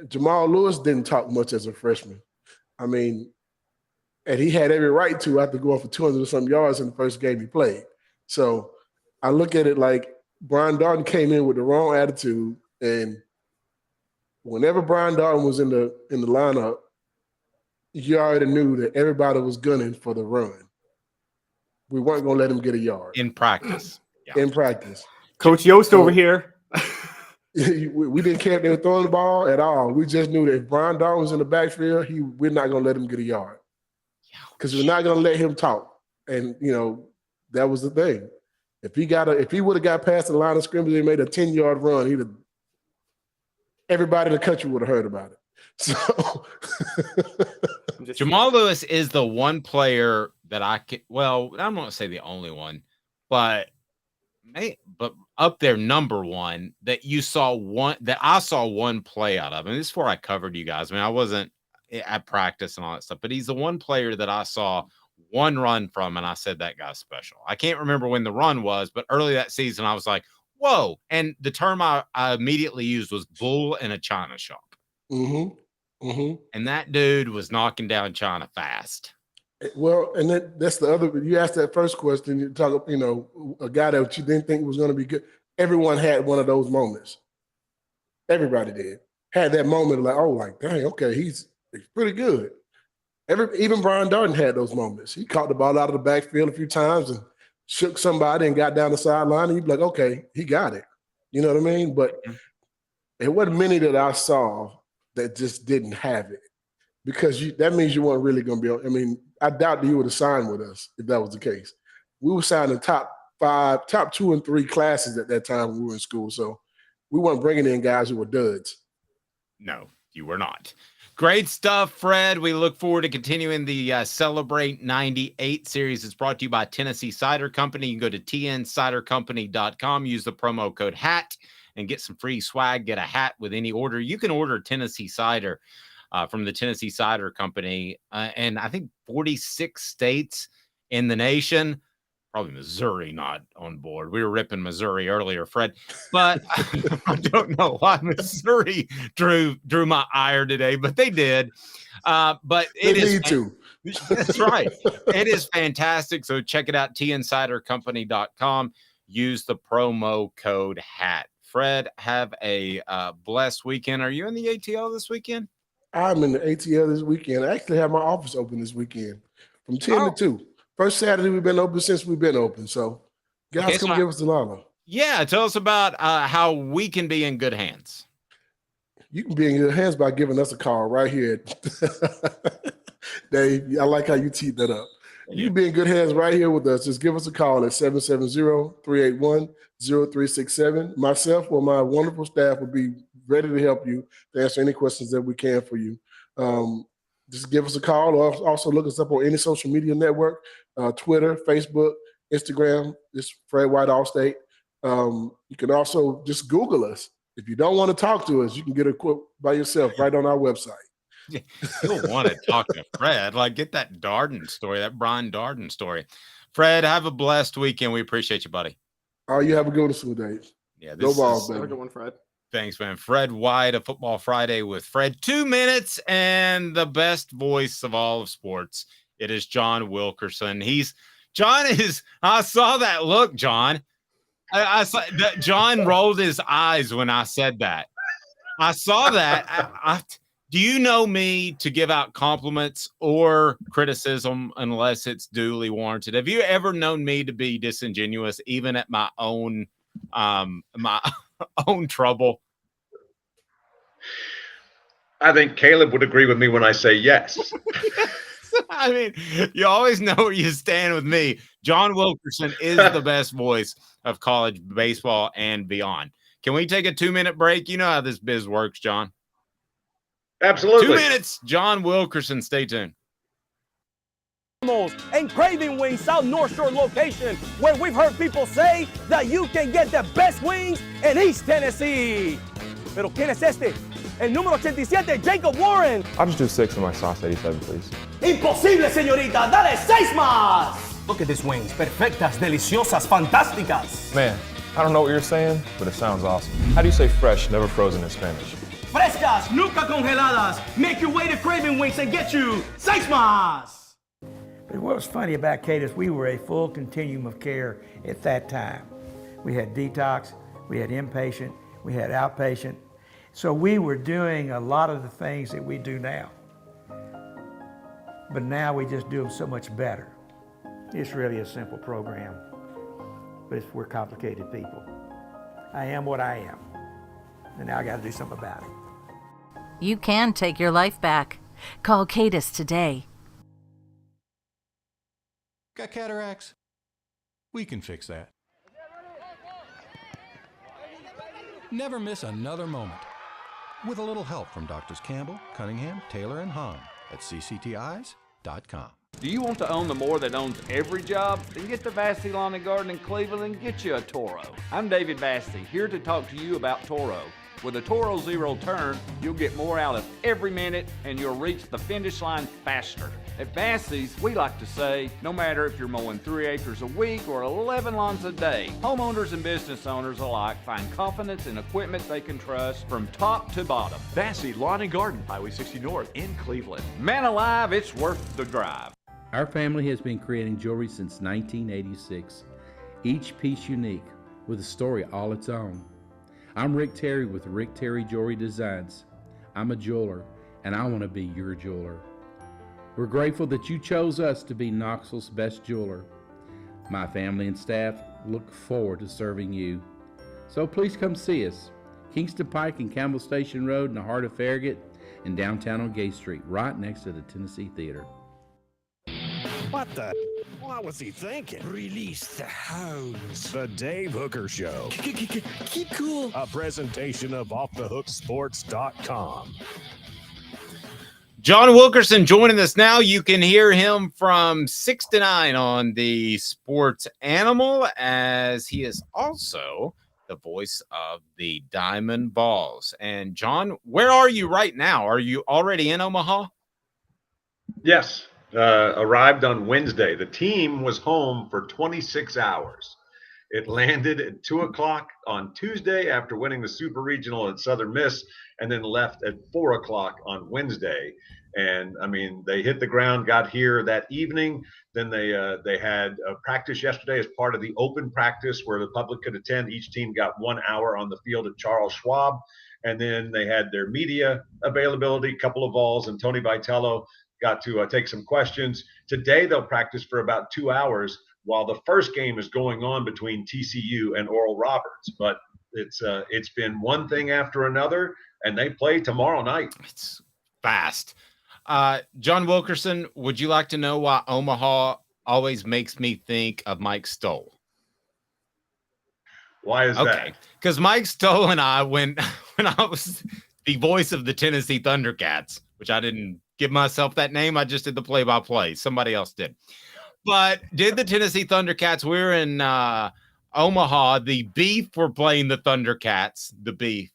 Jamal Lewis didn't talk much as a freshman. I mean, and he had every right to after going for 200 or some yards in the first game he played. So I look at it like Brian Darden came in with the wrong attitude, and whenever Brian Darden was in the lineup, you already knew that everybody was gunning for the run. We weren't going to let him get a yard. In practice. Yeah. In practice. Coach Yost over here. We didn't care if they were throwing the ball at all. We just knew that if Brian Darden was in the backfield, we're not going to let him get a yard. Because we're not going to let him talk. And, that was the thing. If he would have got past the line of scrimmage and made a 10-yard run, everybody in the country would have heard about it. So Jamal Lewis is the one player that I can. Well, I'm not say the only one, but up there number one that I saw one play out of. And this is before I covered you guys. I mean, I wasn't at practice and all that stuff, but he's the one player that I saw one run from, and I said that guy's special. I can't remember when the run was, but early that season, I was like, whoa. And the term I immediately used was bull in a china shop. Mm-hmm. Mm-hmm. And that dude was knocking down China fast. Well, and that's the other. You asked that first question. You talk, a guy that you didn't think was going to be good. Everyone had one of those moments. Everybody did. Had that moment like, dang, okay, he's pretty good. Even Brian Darden had those moments. He caught the ball out of the backfield a few times and shook somebody and got down the sideline. And you'd be like, okay, he got it. You know what I mean? But it wasn't many that I saw that just didn't have it, because that means you weren't really going to be. I mean, I doubt that you would have signed with us if that was the case. We were signing top 2 and 3 classes at that time when we were in school. So we weren't bringing in guys who were duds. No, you were not. Great stuff, Fred. We look forward to continuing the Celebrate 98 series. It's brought to you by Tennessee Cider Company. You can go to tncidercompany.com, use the promo code HAT, and get some free swag. Get a hat with any order. You can order Tennessee Cider from the Tennessee Cider Company, and I think 46 states in the nation. Probably Missouri not on board. We were ripping Missouri earlier, Fred, but I don't know why Missouri drew my ire today, but they did. But they need to. That's right. It is fantastic. So check it out, tncidercompany.com. Use the promo code HAT. Fred, have a blessed weekend. Are you in the ATL this weekend? I'm in the ATL this weekend. I actually have my office open this weekend from 10 to 2. First Saturday we've been open since we've been open. So guys, come give us the lava. Yeah, tell us about how we can be in good hands. You can be in good hands by giving us a call right here. Dave, I like how you teed that up. You can be in good hands right here with us. Just give us a call at 770-381-0367. Myself or my wonderful staff will be ready to help you to answer any questions that we can for you. Just give us a call, or also look us up on any social media network, Twitter, Facebook, Instagram. It's Fred White Allstate. You can also just Google us. If you don't want to talk to us, you can get a quote by yourself right on our website. You'll want to talk to Fred. Get that Darden story, that Brian Darden story. Fred, have a blessed weekend. We appreciate you, buddy. Oh, you have a good one, Dave. Yeah, go Vols, baby. Have a good one, Fred. Thanks, man. Fred White of Football Friday with Fred. 2 minutes and the best voice of all of sports. It is John Wilkerson. I saw that look, John. I saw that John rolled his eyes when I said that. I saw that. Do you know me to give out compliments or criticism unless it's duly warranted? Have you ever known me to be disingenuous, even at my own own trouble? I think Caleb would agree with me when I say yes. I mean, you always know where you stand with me. John Wilkerson is the best voice of college baseball and beyond. Can we take a 2-minute break? You know how this biz works, John. Absolutely. 2 minutes. John Wilkerson. Stay tuned. And Craving Wings South North Shore location, where we've heard people say that you can get the best wings in East Tennessee. Pero ¿quién es este? El número 87, Jacob Warren. I'll just do 6 of my sauce 87, please. Imposible, señorita. Dale 6 más. Look at these wings. Perfectas, deliciosas, fantásticas. Man, I don't know what you're saying, but it sounds awesome. How do you say fresh, never frozen in Spanish? Frescas, nunca congeladas. Make your way to Craving Wings and get you 6 más. But what was funny about Cadis, we were a full continuum of care at that time. We had detox, we had inpatient, we had outpatient. So we were doing a lot of the things that we do now. But now we just do them so much better. It's really a simple program, but we're complicated people. I am what I am, and now I got to do something about it. You can take your life back. Call Cadis today. Got cataracts? We can fix that. Never miss another moment. With a little help from Doctors Campbell, Cunningham, Taylor, and Hahn. at cctis.com. Do you want to own the more that owns every job? Then get to Vassey Lawn and Garden in Cleveland and get you a Toro. I'm David Vassey, here to talk to you about Toro. With a Toro Zero Turn, you'll get more out of every minute and you'll reach the finish line faster. At Vassey's, we like to say, no matter if you're mowing 3 acres a week or 11 lawns a day, homeowners and business owners alike find confidence in equipment they can trust from top to bottom. Vassey Lawn and Garden, Highway 60 North in Cleveland. Man alive, it's worth the drive. Our family has been creating jewelry since 1986, each piece unique with a story all its own. I'm Rick Terry with Rick Terry Jewelry Designs. I'm a jeweler, and I want to be your jeweler. We're grateful that you chose us to be Knoxville's best jeweler. My family and staff look forward to serving you. So please come see us. Kingston Pike and Campbell Station Road in the heart of Farragut and downtown on Gay Street, right next to the Tennessee Theater. What the? What was he thinking? Release the hounds. The Dave Hooker Show. Keep cool. A presentation of OffTheHookSports.com. John Wilkerson joining us now. You can hear him from 6 to 9 on the Sports Animal, as he is also the voice of the Diamond Balls. And John, where are you right now? Are you already in Omaha? Yes. Arrived on Wednesday. The team was home for 26 hours. It landed at 2 o'clock on Tuesday after winning the Super Regional at Southern Miss, and then left at 4 o'clock on Wednesday. And I mean, they hit the ground, got here that evening. Then they had a practice yesterday as part of the open practice where the public could attend. Each team got 1 hour on the field at Charles Schwab. And then they had their media availability, a couple of Vols, and Tony Vitello got to take some questions. Today they'll practice for about 2 hours while the first game is going on between TCU and Oral Roberts. But it's been one thing after another, and they play tomorrow night. It's fast. John Wilkerson, would you like to know why Omaha always makes me think of Mike Stoll? Why is that? Okay, because Mike Stoll and I, when I was the voice of the Tennessee Thundercats, which I didn't give myself that name. I just did the play-by-play. Somebody else did. But did the Tennessee Thundercats. We're in Omaha. The Beef were playing the Thundercats, the Beef.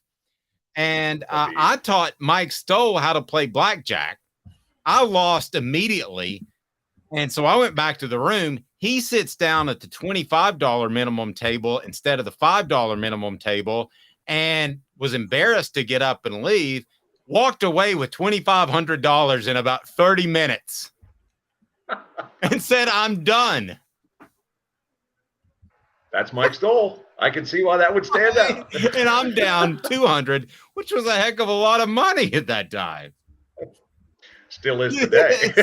And I taught Mike Stoll how to play blackjack. I lost immediately. And so I went back to the room. He sits down at the $25 minimum table instead of the $5 minimum table and was embarrassed to get up and leave. Walked away with $2,500 in about 30 minutes and said, I'm done. That's Mike Stoll. I can see why that would stand out. And I'm down 200, which was a heck of a lot of money at that time. Still is today.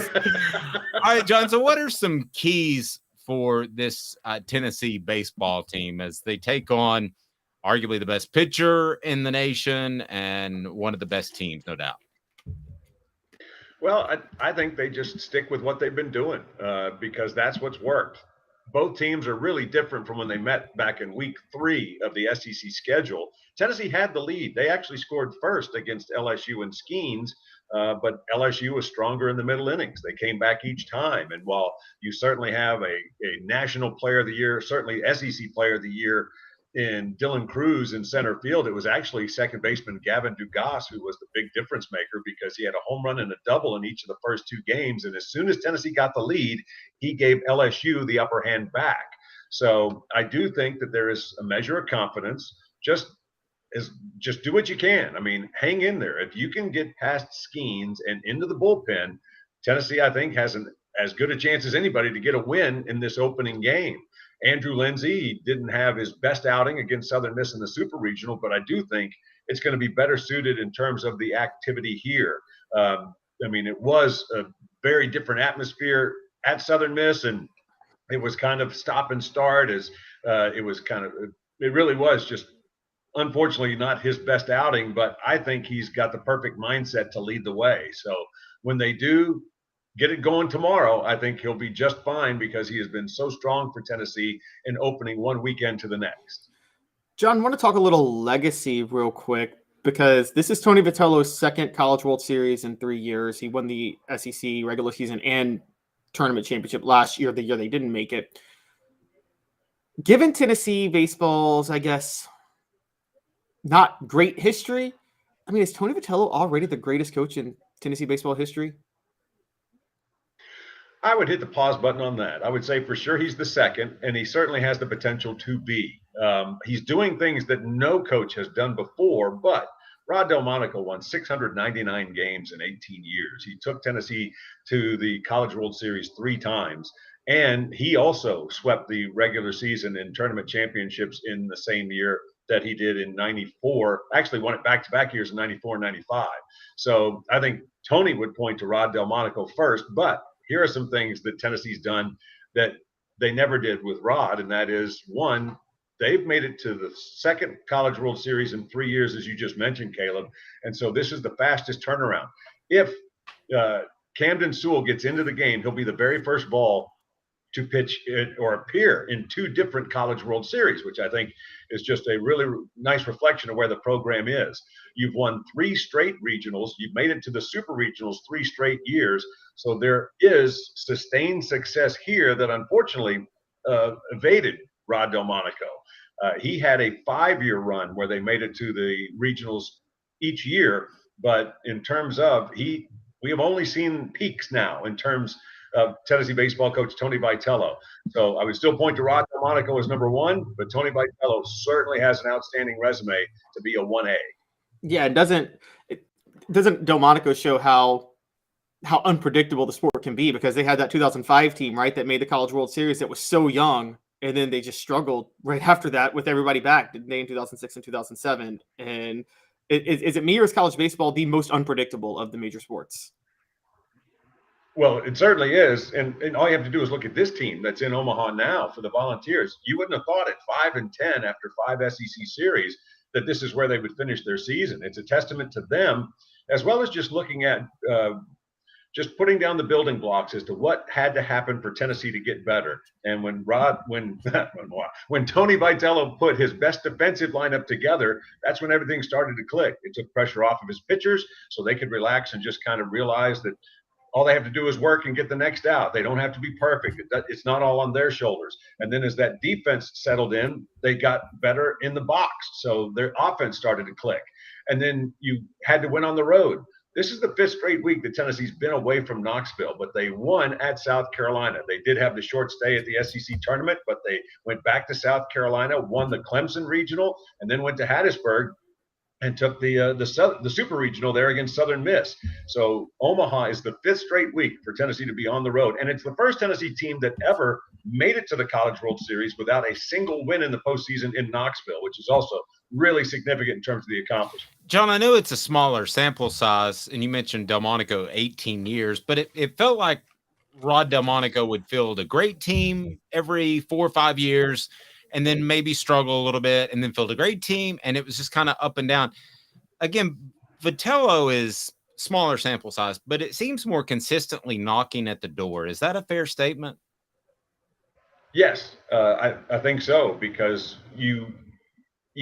All right, John. So what are some keys for this Tennessee baseball team as they take on arguably the best pitcher in the nation and one of the best teams, no doubt? Well, I think they just stick with what they've been doing because that's what's worked. Both teams are really different from when they met back in week 3 of the SEC schedule. Tennessee had the lead. They actually scored first against LSU and Skeens, but LSU was stronger in the middle innings. They came back each time. And while you certainly have a national player of the year, certainly SEC player of the year, in Dylan Cruz in center field, it was actually second baseman Gavin Dugas who was the big difference maker because he had a home run and a double in each of the first 2 games. And as soon as Tennessee got the lead, he gave LSU the upper hand back. So I do think that there is a measure of confidence. Just do what you can. I mean, hang in there. If you can get past Skeens and into the bullpen, Tennessee, I think, has as good a chance as anybody to get a win in this opening game. Andrew Lindsey didn't have his best outing against Southern Miss in the Super Regional, but I do think it's going to be better suited in terms of the activity here. I mean, it was a very different atmosphere at Southern Miss, and it was kind of stop and start as it really was just, unfortunately, not his best outing, but I think he's got the perfect mindset to lead the way. So when they do get it going tomorrow, I think he'll be just fine because he has been so strong for Tennessee in opening one weekend to the next. John, I want to talk a little legacy real quick. because this is Tony Vitello's second College World Series in 3 years. He won the SEC regular season and tournament championship last year, the year they didn't make it. Given Tennessee baseball's, I guess, not great history, I mean, is Tony Vitello already the greatest coach in Tennessee baseball history? I would hit the pause button on that. I would say for sure he's the second, and he certainly has the potential to be. He's doing things that no coach has done before, but Rod Delmonico won 699 games in 18 years. He took Tennessee to the College World Series 3 times, and he also swept the regular season and tournament championships in the same year that he did in 94. Actually won it back-to-back years in 94 and 95. So I think Tony would point to Rod Delmonico first, but here are some things that Tennessee's done that they never did with Rod, and that is, one, they've made it to the second College World Series in 3 years, as you just mentioned, Caleb. And so this is the fastest turnaround. If Camden Sewell gets into the game, he'll be the very first ball to pitch or appear in 2 different College World Series, which I think is just a really nice reflection of where the program is. You've won 3 straight regionals. You've made it to the super regionals 3 straight years. So there is sustained success here that unfortunately evaded Rod Delmonico. He had a 5-year run where they made it to the regionals each year, but in terms of we have only seen peaks now in terms of Tennessee baseball coach Tony Vitello. So I would still point to Rod Delmonico as number 1, but Tony Vitello certainly has an outstanding resume to be a 1A. Yeah, doesn't Delmonico show how unpredictable the sport can be, because they had that 2005 team, right, that made the College World Series that was so young, and then they just struggled right after that with everybody back, didn't they, in 2006 and 2007? And is it me, or is college baseball the most unpredictable of the major sports? Well, it certainly is. And all you have to do is look at this team that's in Omaha now for the Volunteers. You wouldn't have thought at 5-10 after 5 SEC series that this is where they would finish their season. It's a testament to them, as well as just looking at just putting down the building blocks as to what had to happen for Tennessee to get better. And when Tony Vitello put his best defensive lineup together, that's when everything started to click. It took pressure off of his pitchers so they could relax and just kind of realize that all they have to do is work and get the next out. They don't have to be perfect. It's not all on their shoulders. And then as that defense settled in, they got better in the box. So their offense started to click. And then you had to win on the road. This is the 5th straight week that Tennessee's been away from Knoxville, but they won at South Carolina. They did have the short stay at the SEC tournament, but they went back to South Carolina, won the Clemson Regional, and then went to Hattiesburg and took the Super Regional there against Southern Miss. So Omaha is the 5th straight week for Tennessee to be on the road. And it's the first Tennessee team that ever made it to the College World Series without a single win in the postseason in Knoxville, which is also really significant in terms of the accomplishment. John, I know it's a smaller sample size, and you mentioned Delmonico 18 years, but it felt like Rod Delmonico would field a great team every 4 or 5 years, and then maybe struggle a little bit, and then field a great team, and it was just kind of up and down. Again, Vitello is smaller sample size, but it seems more consistently knocking at the door. Is that a fair statement? Yes, I think so, because you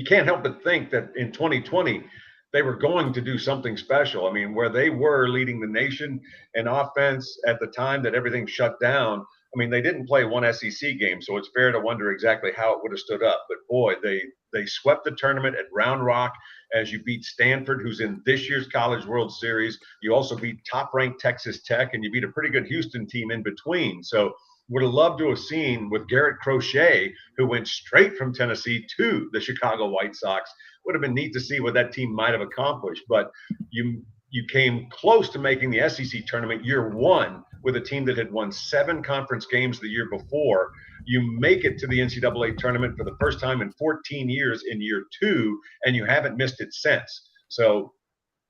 can't help but think that in 2020, they were going to do something special. I mean, where they were leading the nation in offense at the time that everything shut down, I mean, they didn't play one SEC game, so it's fair to wonder exactly how it would have stood up. But boy, they swept the tournament at Round Rock as you beat Stanford, who's in this year's College World Series. You also beat top-ranked Texas Tech, and you beat a pretty good Houston team in between. So would have loved to have seen with Garrett Crochet, who went straight from Tennessee to the Chicago White Sox. Would have been neat to see what that team might have accomplished. But you came close to making the SEC tournament year 1 with a team that had won 7 conference games the year before. You make it to the NCAA tournament for the first time in 14 years in year 2, and you haven't missed it since. So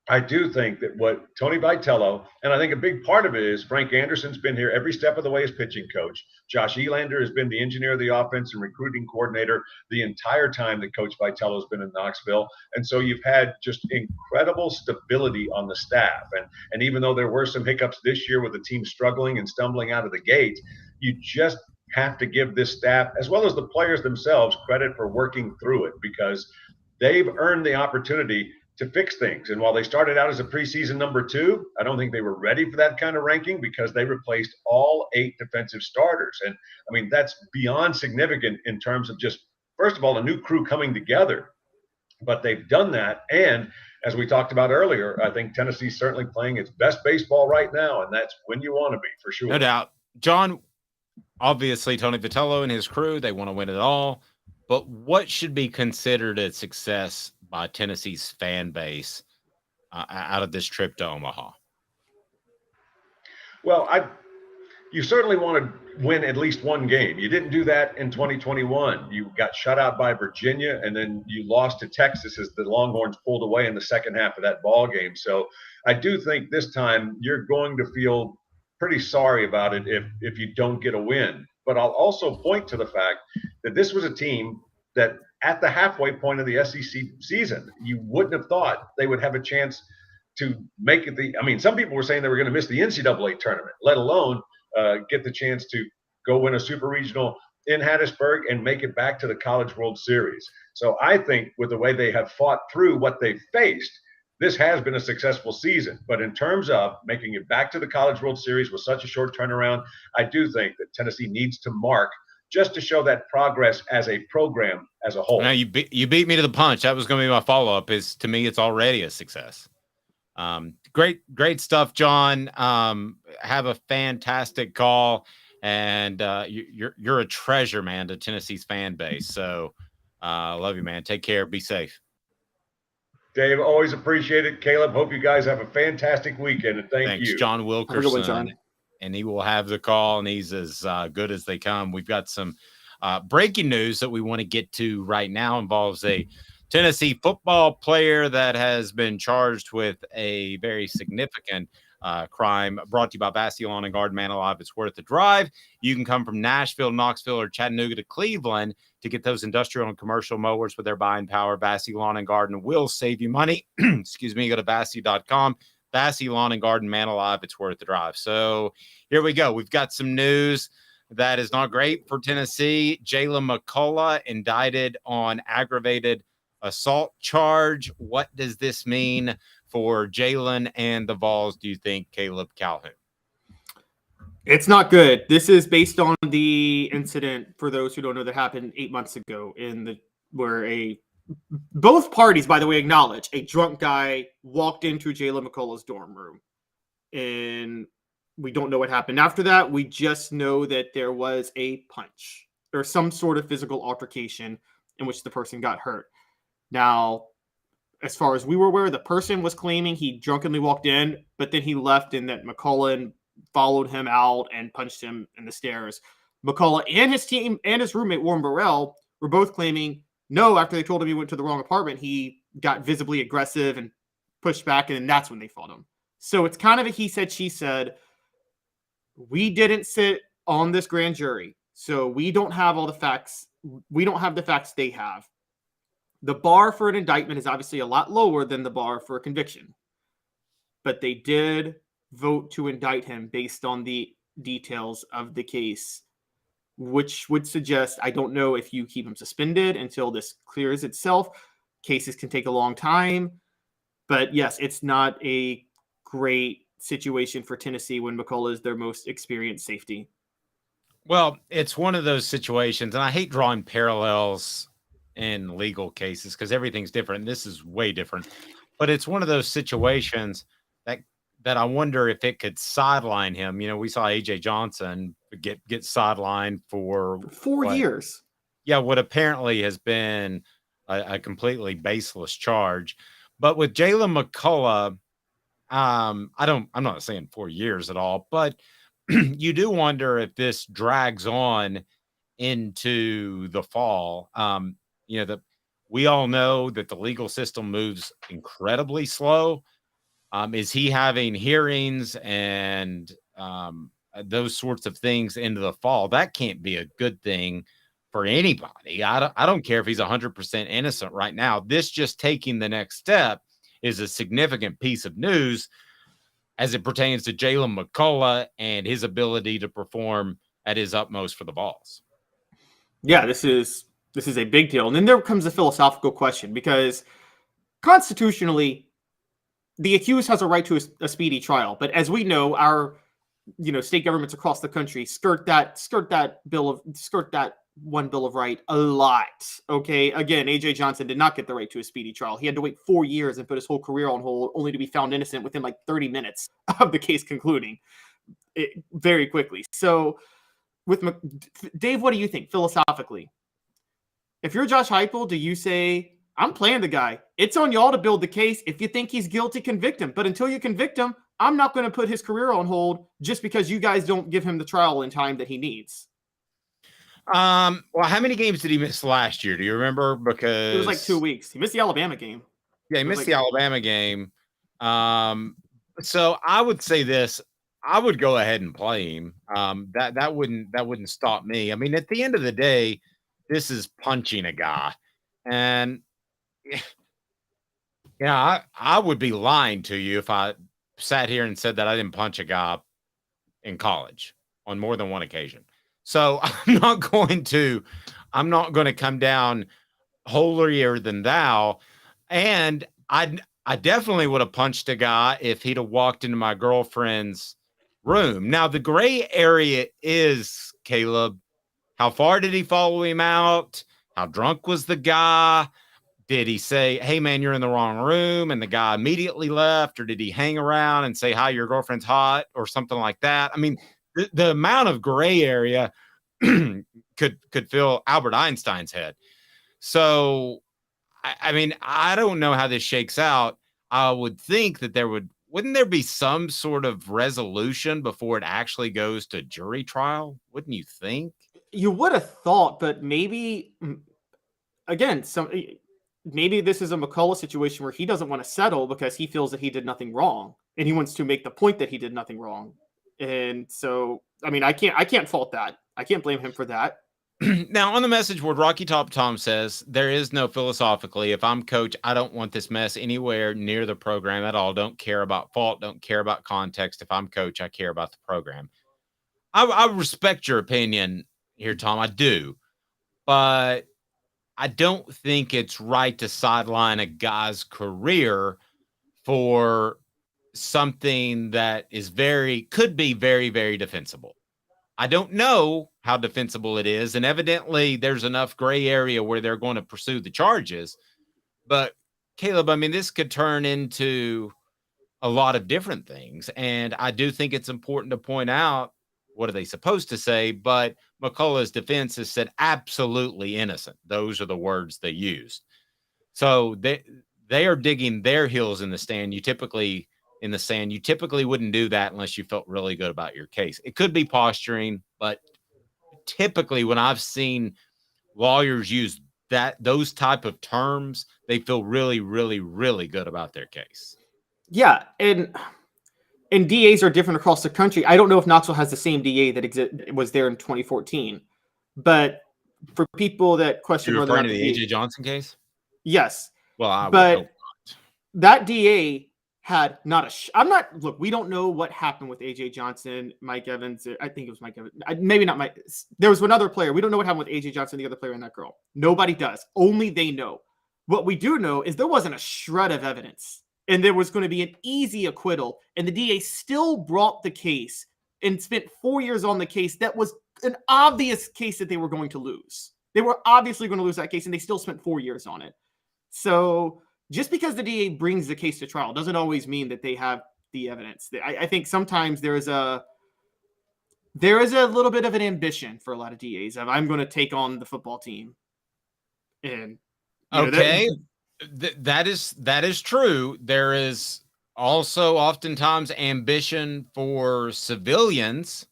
I do think that what Tony Vitello, and I think a big part of it is Frank Anderson's been here every step of the way as pitching coach. Josh Elander has been the engineer of the offense and recruiting coordinator the entire time that Coach Vitello has been in Knoxville. And so you've had just incredible stability on the staff. And even though there were some hiccups this year with the team struggling and stumbling out of the gate, you just have to give this staff, as well as the players themselves, credit for working through it, because they've earned the opportunity to fix things. And while they started out as a preseason number 2, I don't think they were ready for that kind of ranking because they replaced all 8 defensive starters. And I mean, that's beyond significant in terms of just, first of all, a new crew coming together. But they've done that. And as we talked about earlier, I think Tennessee's certainly playing its best baseball right now. And that's when you want to be, for sure. No doubt. John, obviously, Tony Vitello and his crew, they want to win it all. But what should be considered a success by Tennessee's fan base out of this trip to Omaha? Well, you certainly want to win at least one game. You didn't do that in 2021. You got shut out by Virginia, and then you lost to Texas as the Longhorns pulled away in the second half of that ball game. So I do think this time you're going to feel pretty sorry about it if you don't get a win. But I'll also point to the fact that this was a team that at the halfway point of the SEC season, you wouldn't have thought they would have a chance to make it. I mean, some people were saying they were going to miss the NCAA tournament, let alone get the chance to go win a super regional in Hattiesburg and make it back to the College World Series. So I think with the way they have fought through what they've faced, this has been a successful season. But in terms of making it back to the College World Series with such a short turnaround, I do think that Tennessee needs to mark just to show that progress as a program as a whole. Now you beat me to the punch. That was going to be my follow-up. To me, it's already a success. Great stuff, John. Have a fantastic call, and you're a treasure, man, to Tennessee's fan base. So love you, man. Take care. Be safe. Dave, always appreciate it. Caleb, hope you guys have a fantastic weekend, and thanks, you. John Wilkerson. Have a good one, John. And he will have the call, and he's as good as they come. We've got some breaking news that we want to get to right now. Involves a Tennessee football player that has been charged with a very significant crime. Brought to you by Vassy Lawn and Garden. Man alive, it's worth the drive. You can come from Nashville, Knoxville, or Chattanooga to Cleveland to get those industrial and commercial mowers with their buying power. Vassy Lawn and Garden will save you money. Excuse me. Go to Vassy.com. Vassy Lawn and Garden, man alive, it's worth the drive. So here we go. We've got some news that is not great for Tennessee. Jalen McCullough indicted on aggravated assault charge. What does this mean for Jalen and the Vols, do you think, Caleb Calhoun? It's not good. This is based on the incident, for those who don't know, that happened 8 months ago where both parties, by the way, acknowledge a drunk guy walked into Jalen McCullough's dorm room. And we don't know what happened after that. We just know that there was a punch or some sort of physical altercation in which the person got hurt. Now, as far as we were aware, the person was claiming he drunkenly walked in, but then he left and that McCullough followed him out and punched him in the stairs. McCullough and his team and his roommate, Warren Burrell, were both claiming no, after they told him he went to the wrong apartment, he got visibly aggressive and pushed back, and then that's when they fought him. So it's kind of a he said, she said. We didn't sit on this grand jury, so we don't have all the facts. We don't have the facts they have. The bar for an indictment is obviously a lot lower than the bar for a conviction. But they did vote to indict him based on the details of the case, which would suggest, I don't know if you keep him suspended until this clears itself. Cases can take a long time. But yes, it's not a great situation for Tennessee when McCullough is their most experienced safety. Well, it's one of those situations, and I hate drawing parallels in legal cases because everything's different. This is way different. But it's one of those situations that I wonder if it could sideline him. You know, we saw A.J. Johnson get sidelined for 4 years. Yeah, what apparently has been a completely baseless charge. But with Jalen McCullough, I'm not saying 4 years at all, but you do wonder if this drags on into the fall. We all know that the legal system moves incredibly slow. Is he having hearings and those sorts of things into the fall? That can't be a good thing for anybody. I don't care if he's 100% innocent right now. This just taking the next step is a significant piece of news as it pertains to Jalen McCullough and his ability to perform at his utmost for the Vols. Yeah, this is a big deal. And then there comes a philosophical question, because constitutionally, the accused has a right to a speedy trial. But as we know, our state governments across the country skirt that one bill of right a lot. Okay, again, AJ Johnson did not get the right to a speedy trial. He had to wait 4 years and put his whole career on hold, only to be found innocent within like 30 minutes of the case concluding very quickly. So, Dave, what do you think philosophically? If you're Josh Heupel, do you say, I'm playing the guy? It's on y'all to build the case. If you think he's guilty, convict him. But until you convict him, I'm not going to put his career on hold just because you guys don't give him the trial in time that he needs. Well, how many games did he miss last year? Do you remember? Because it was like 2 weeks. He missed the Alabama game. Yeah, he missed the Alabama game. So I would say this. I would go ahead and play him. That wouldn't stop me. I mean, at the end of the day, this is punching a guy. And yeah, I would be lying to you if I sat here and said that I didn't punch a guy in college on more than one occasion. So I'm not going to come down holier than thou. And I definitely would have punched a guy if he'd have walked into my girlfriend's room. Now, the gray area is, Caleb, how far did he follow him out? How drunk was the guy? Did he say, hey, man, you're in the wrong room, and the guy immediately left? Or did he hang around and say, hi, your girlfriend's hot, or something like that? I mean, the amount of gray area could fill Albert Einstein's head. So, I mean, I don't know how this shakes out. I would think that wouldn't there be some sort of resolution before it actually goes to jury trial? Wouldn't you think? You would have thought, but maybe, again, maybe this is a McCullough situation where he doesn't want to settle because he feels that he did nothing wrong, and he wants to make the point that he did nothing wrong. And so, I mean, I can't fault that. I can't blame him for that. Now, on the message board, Rocky Top Tom says, there is no philosophically. If I'm coach, I don't want this mess anywhere near the program at all. Don't care about fault. Don't care about context. If I'm coach, I care about the program. I respect your opinion here, Tom. I do. But I don't think it's right to sideline a guy's career for something that could be very, very defensible. I don't know how defensible it is, and evidently there's enough gray area where they're going to pursue the charges. But Caleb, I mean, this could turn into a lot of different things, and I do think it's important to point out, what are they supposed to say? But McCullough's defense has said absolutely innocent. Those are the words they used. So they are digging their heels in the sand. You typically wouldn't do that unless you felt really good about your case. It could be posturing, but typically when I've seen lawyers use those type of terms, they feel really, really, really good about their case. Yeah, and DAs are different across the country. I don't know if Knoxville has the same DA that was there in 2014, but for people that question You're whether referring to the AJ Johnson case? Yes. Well, but that DA had look, we don't know what happened with AJ Johnson, Mike Evans. I think it was Mike Evans. Maybe not Mike. There was another player. We don't know what happened with AJ Johnson, the other player and that girl. Nobody does. Only they know. What we do know is there wasn't a shred of evidence, and there was going to be an easy acquittal, and the DA still brought the case and spent 4 years on the case. That was an obvious case that they were going to lose. They were obviously going to lose that case, and they still spent 4 years on it. So just because the DA brings the case to trial doesn't always mean that they have the evidence. I think sometimes there is a little bit of an ambition for a lot of DAs of, I'm going to take on the football team. And okay, that is true. There is also oftentimes ambition for civilians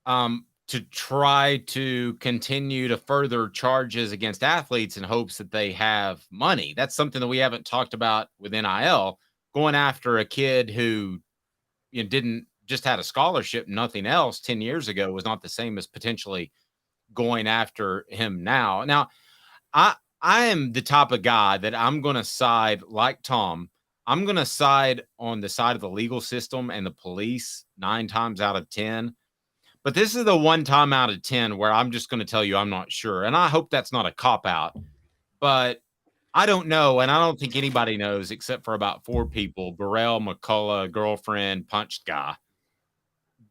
to try to continue to further charges against athletes in hopes that they have money. That's something that we haven't talked about with NIL. Going after a kid who didn't just had a scholarship, nothing else 10 years ago was not the same as potentially going after him now. Now, I am the type of guy that I'm going to side, like Tom, I'm going to side on the side of the legal system and the police 9 times out of 10. But this is the 1 time out of 10 where I'm just going to tell you I'm not sure. And I hope that's not a cop-out. But I don't know, and I don't think anybody knows except for about 4 people, Burrell, McCullough, girlfriend, punched guy,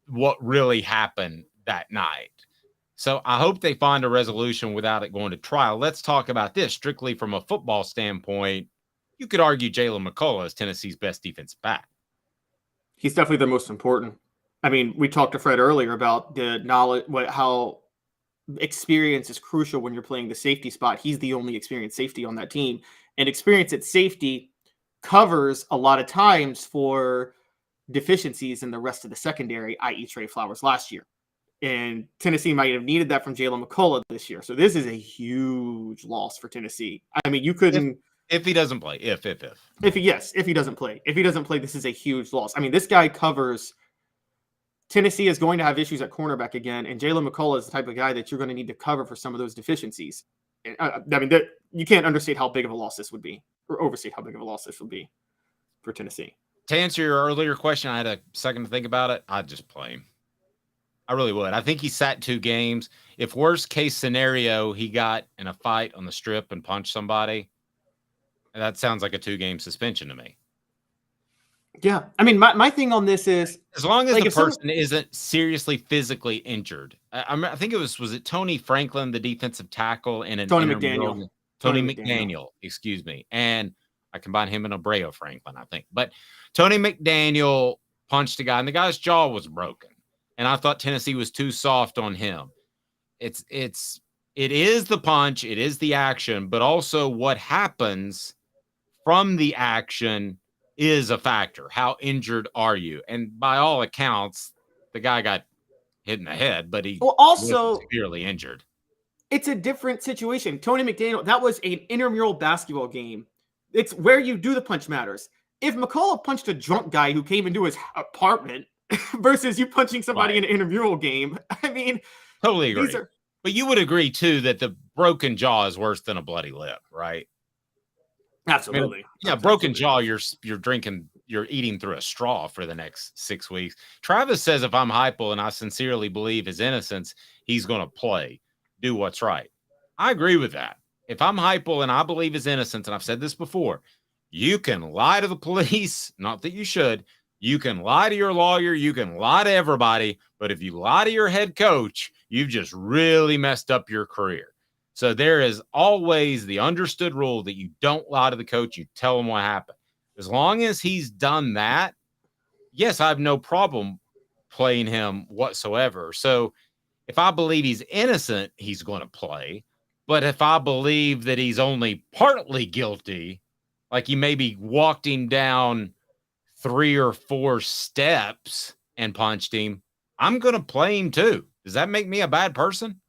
what really happened that night. So I hope they find a resolution without it going to trial. Let's talk about this strictly from a football standpoint. You could argue Jalen McCullough is Tennessee's best defensive back. He's definitely the most important. I mean, we talked to Fred earlier about the knowledge, how experience is crucial when you're playing the safety spot. He's the only experienced safety on that team, and experience at safety covers a lot of times for deficiencies in the rest of the secondary, i.e. Trey Flowers last year. And Tennessee might have needed that from Jalen McCullough this year. So this is a huge loss for Tennessee. I mean, you couldn't... If he doesn't play, if he doesn't play. If he doesn't play, this is a huge loss. I mean, this guy covers... Tennessee is going to have issues at cornerback again, and Jalen McCullough is the type of guy that you're going to need to cover for some of those deficiencies. I mean, you can't understate how big of a loss this would be, or overstate how big of a loss this would be for Tennessee. To answer your earlier question, I had a second to think about it. I'd just play him. I really would. I think he sat 2 games. If worst case scenario, he got in a fight on the strip and punched somebody, that sounds like a 2-game suspension to me. Yeah. I mean, my thing on this is, as long as the person isn't seriously physically injured. I think it was it Tony Franklin, the defensive tackle, and Tony McDaniel. Tony McDaniel, excuse me. And I combine him and Abreu Franklin, I think. But Tony McDaniel punched a guy, and the guy's jaw was broken. And I thought Tennessee was too soft on him. It is the punch, it is the action, but also what happens from the action is a factor. How injured are you? And by all accounts, the guy got hit in the head, but he also severely injured. It's a different situation. Tony McDaniel, that was an intramural basketball game. It's where you do the punch matters. If McCullough punched a drunk guy who came into his apartment versus you punching somebody in an intramural game, I mean, totally agree. But you would agree too that the broken jaw is worse than a bloody lip, right? Absolutely. I mean, broken jaw, you're eating through a straw for the next 6 weeks. Travis says if I'm Heupel and I sincerely believe his innocence, he's going to play, do what's right. I agree with that. If I'm Heupel and I believe his innocence, and I've said this before, you can lie to the police, not that you should. You can lie to your lawyer, you can lie to everybody, but if you lie to your head coach, you've just really messed up your career. So there is always the understood rule that you don't lie to the coach. You tell him what happened. As long as he's done that, yes, I have no problem playing him whatsoever. So if I believe he's innocent, he's going to play. But if I believe that he's only partly guilty, like he maybe walked him down 3 or 4 steps and punched him, I'm going to play him too. Does that make me a bad person?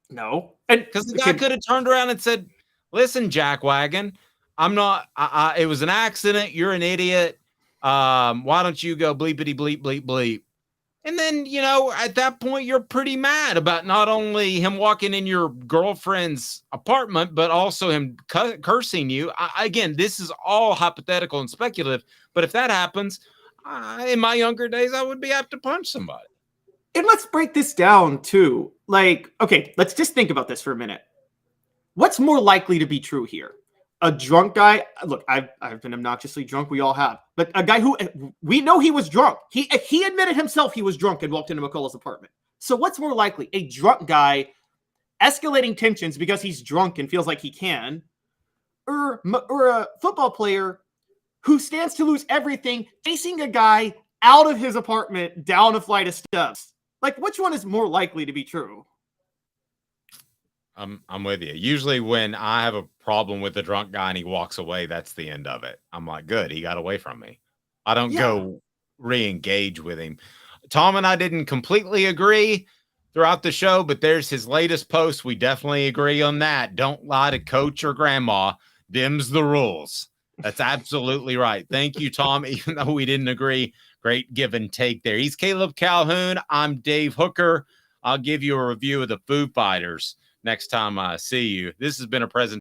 No. Because the guy could have turned around and said, listen, jackwagon, I'm not, it was an accident. You're an idiot. Why don't you go bleepity bleep, bleep, bleep? And then, at that point, you're pretty mad about not only him walking in your girlfriend's apartment, but also him cursing you. Again, this is all hypothetical and speculative. But if that happens, in my younger days, I would be apt to punch somebody. And let's break this down too. Like, okay, let's just think about this for a minute. What's more likely to be true here? A drunk guy. Look, I've been obnoxiously drunk. We all have. But a guy who we know he was drunk. He admitted himself he was drunk and walked into McCullough's apartment. So what's more likely? A drunk guy escalating tensions because he's drunk and feels like he can, or a football player who stands to lose everything chasing a guy out of his apartment down a flight of steps? Like, which one is more likely to be true? I'm with you. Usually when I have a problem with a drunk guy and he walks away, that's the end of it. I'm like, good, he got away from me. I don't go re-engage with him. Tom and I didn't completely agree throughout the show, but there's his latest post. We definitely agree on that. Don't lie to coach or grandma. Them's the rules. That's absolutely right. Thank you, Tom. Even though we didn't agree, great give and take there. He's Caleb Calhoun. I'm Dave Hooker. I'll give you a review of the Foo Fighters next time I see you. This has been a presentation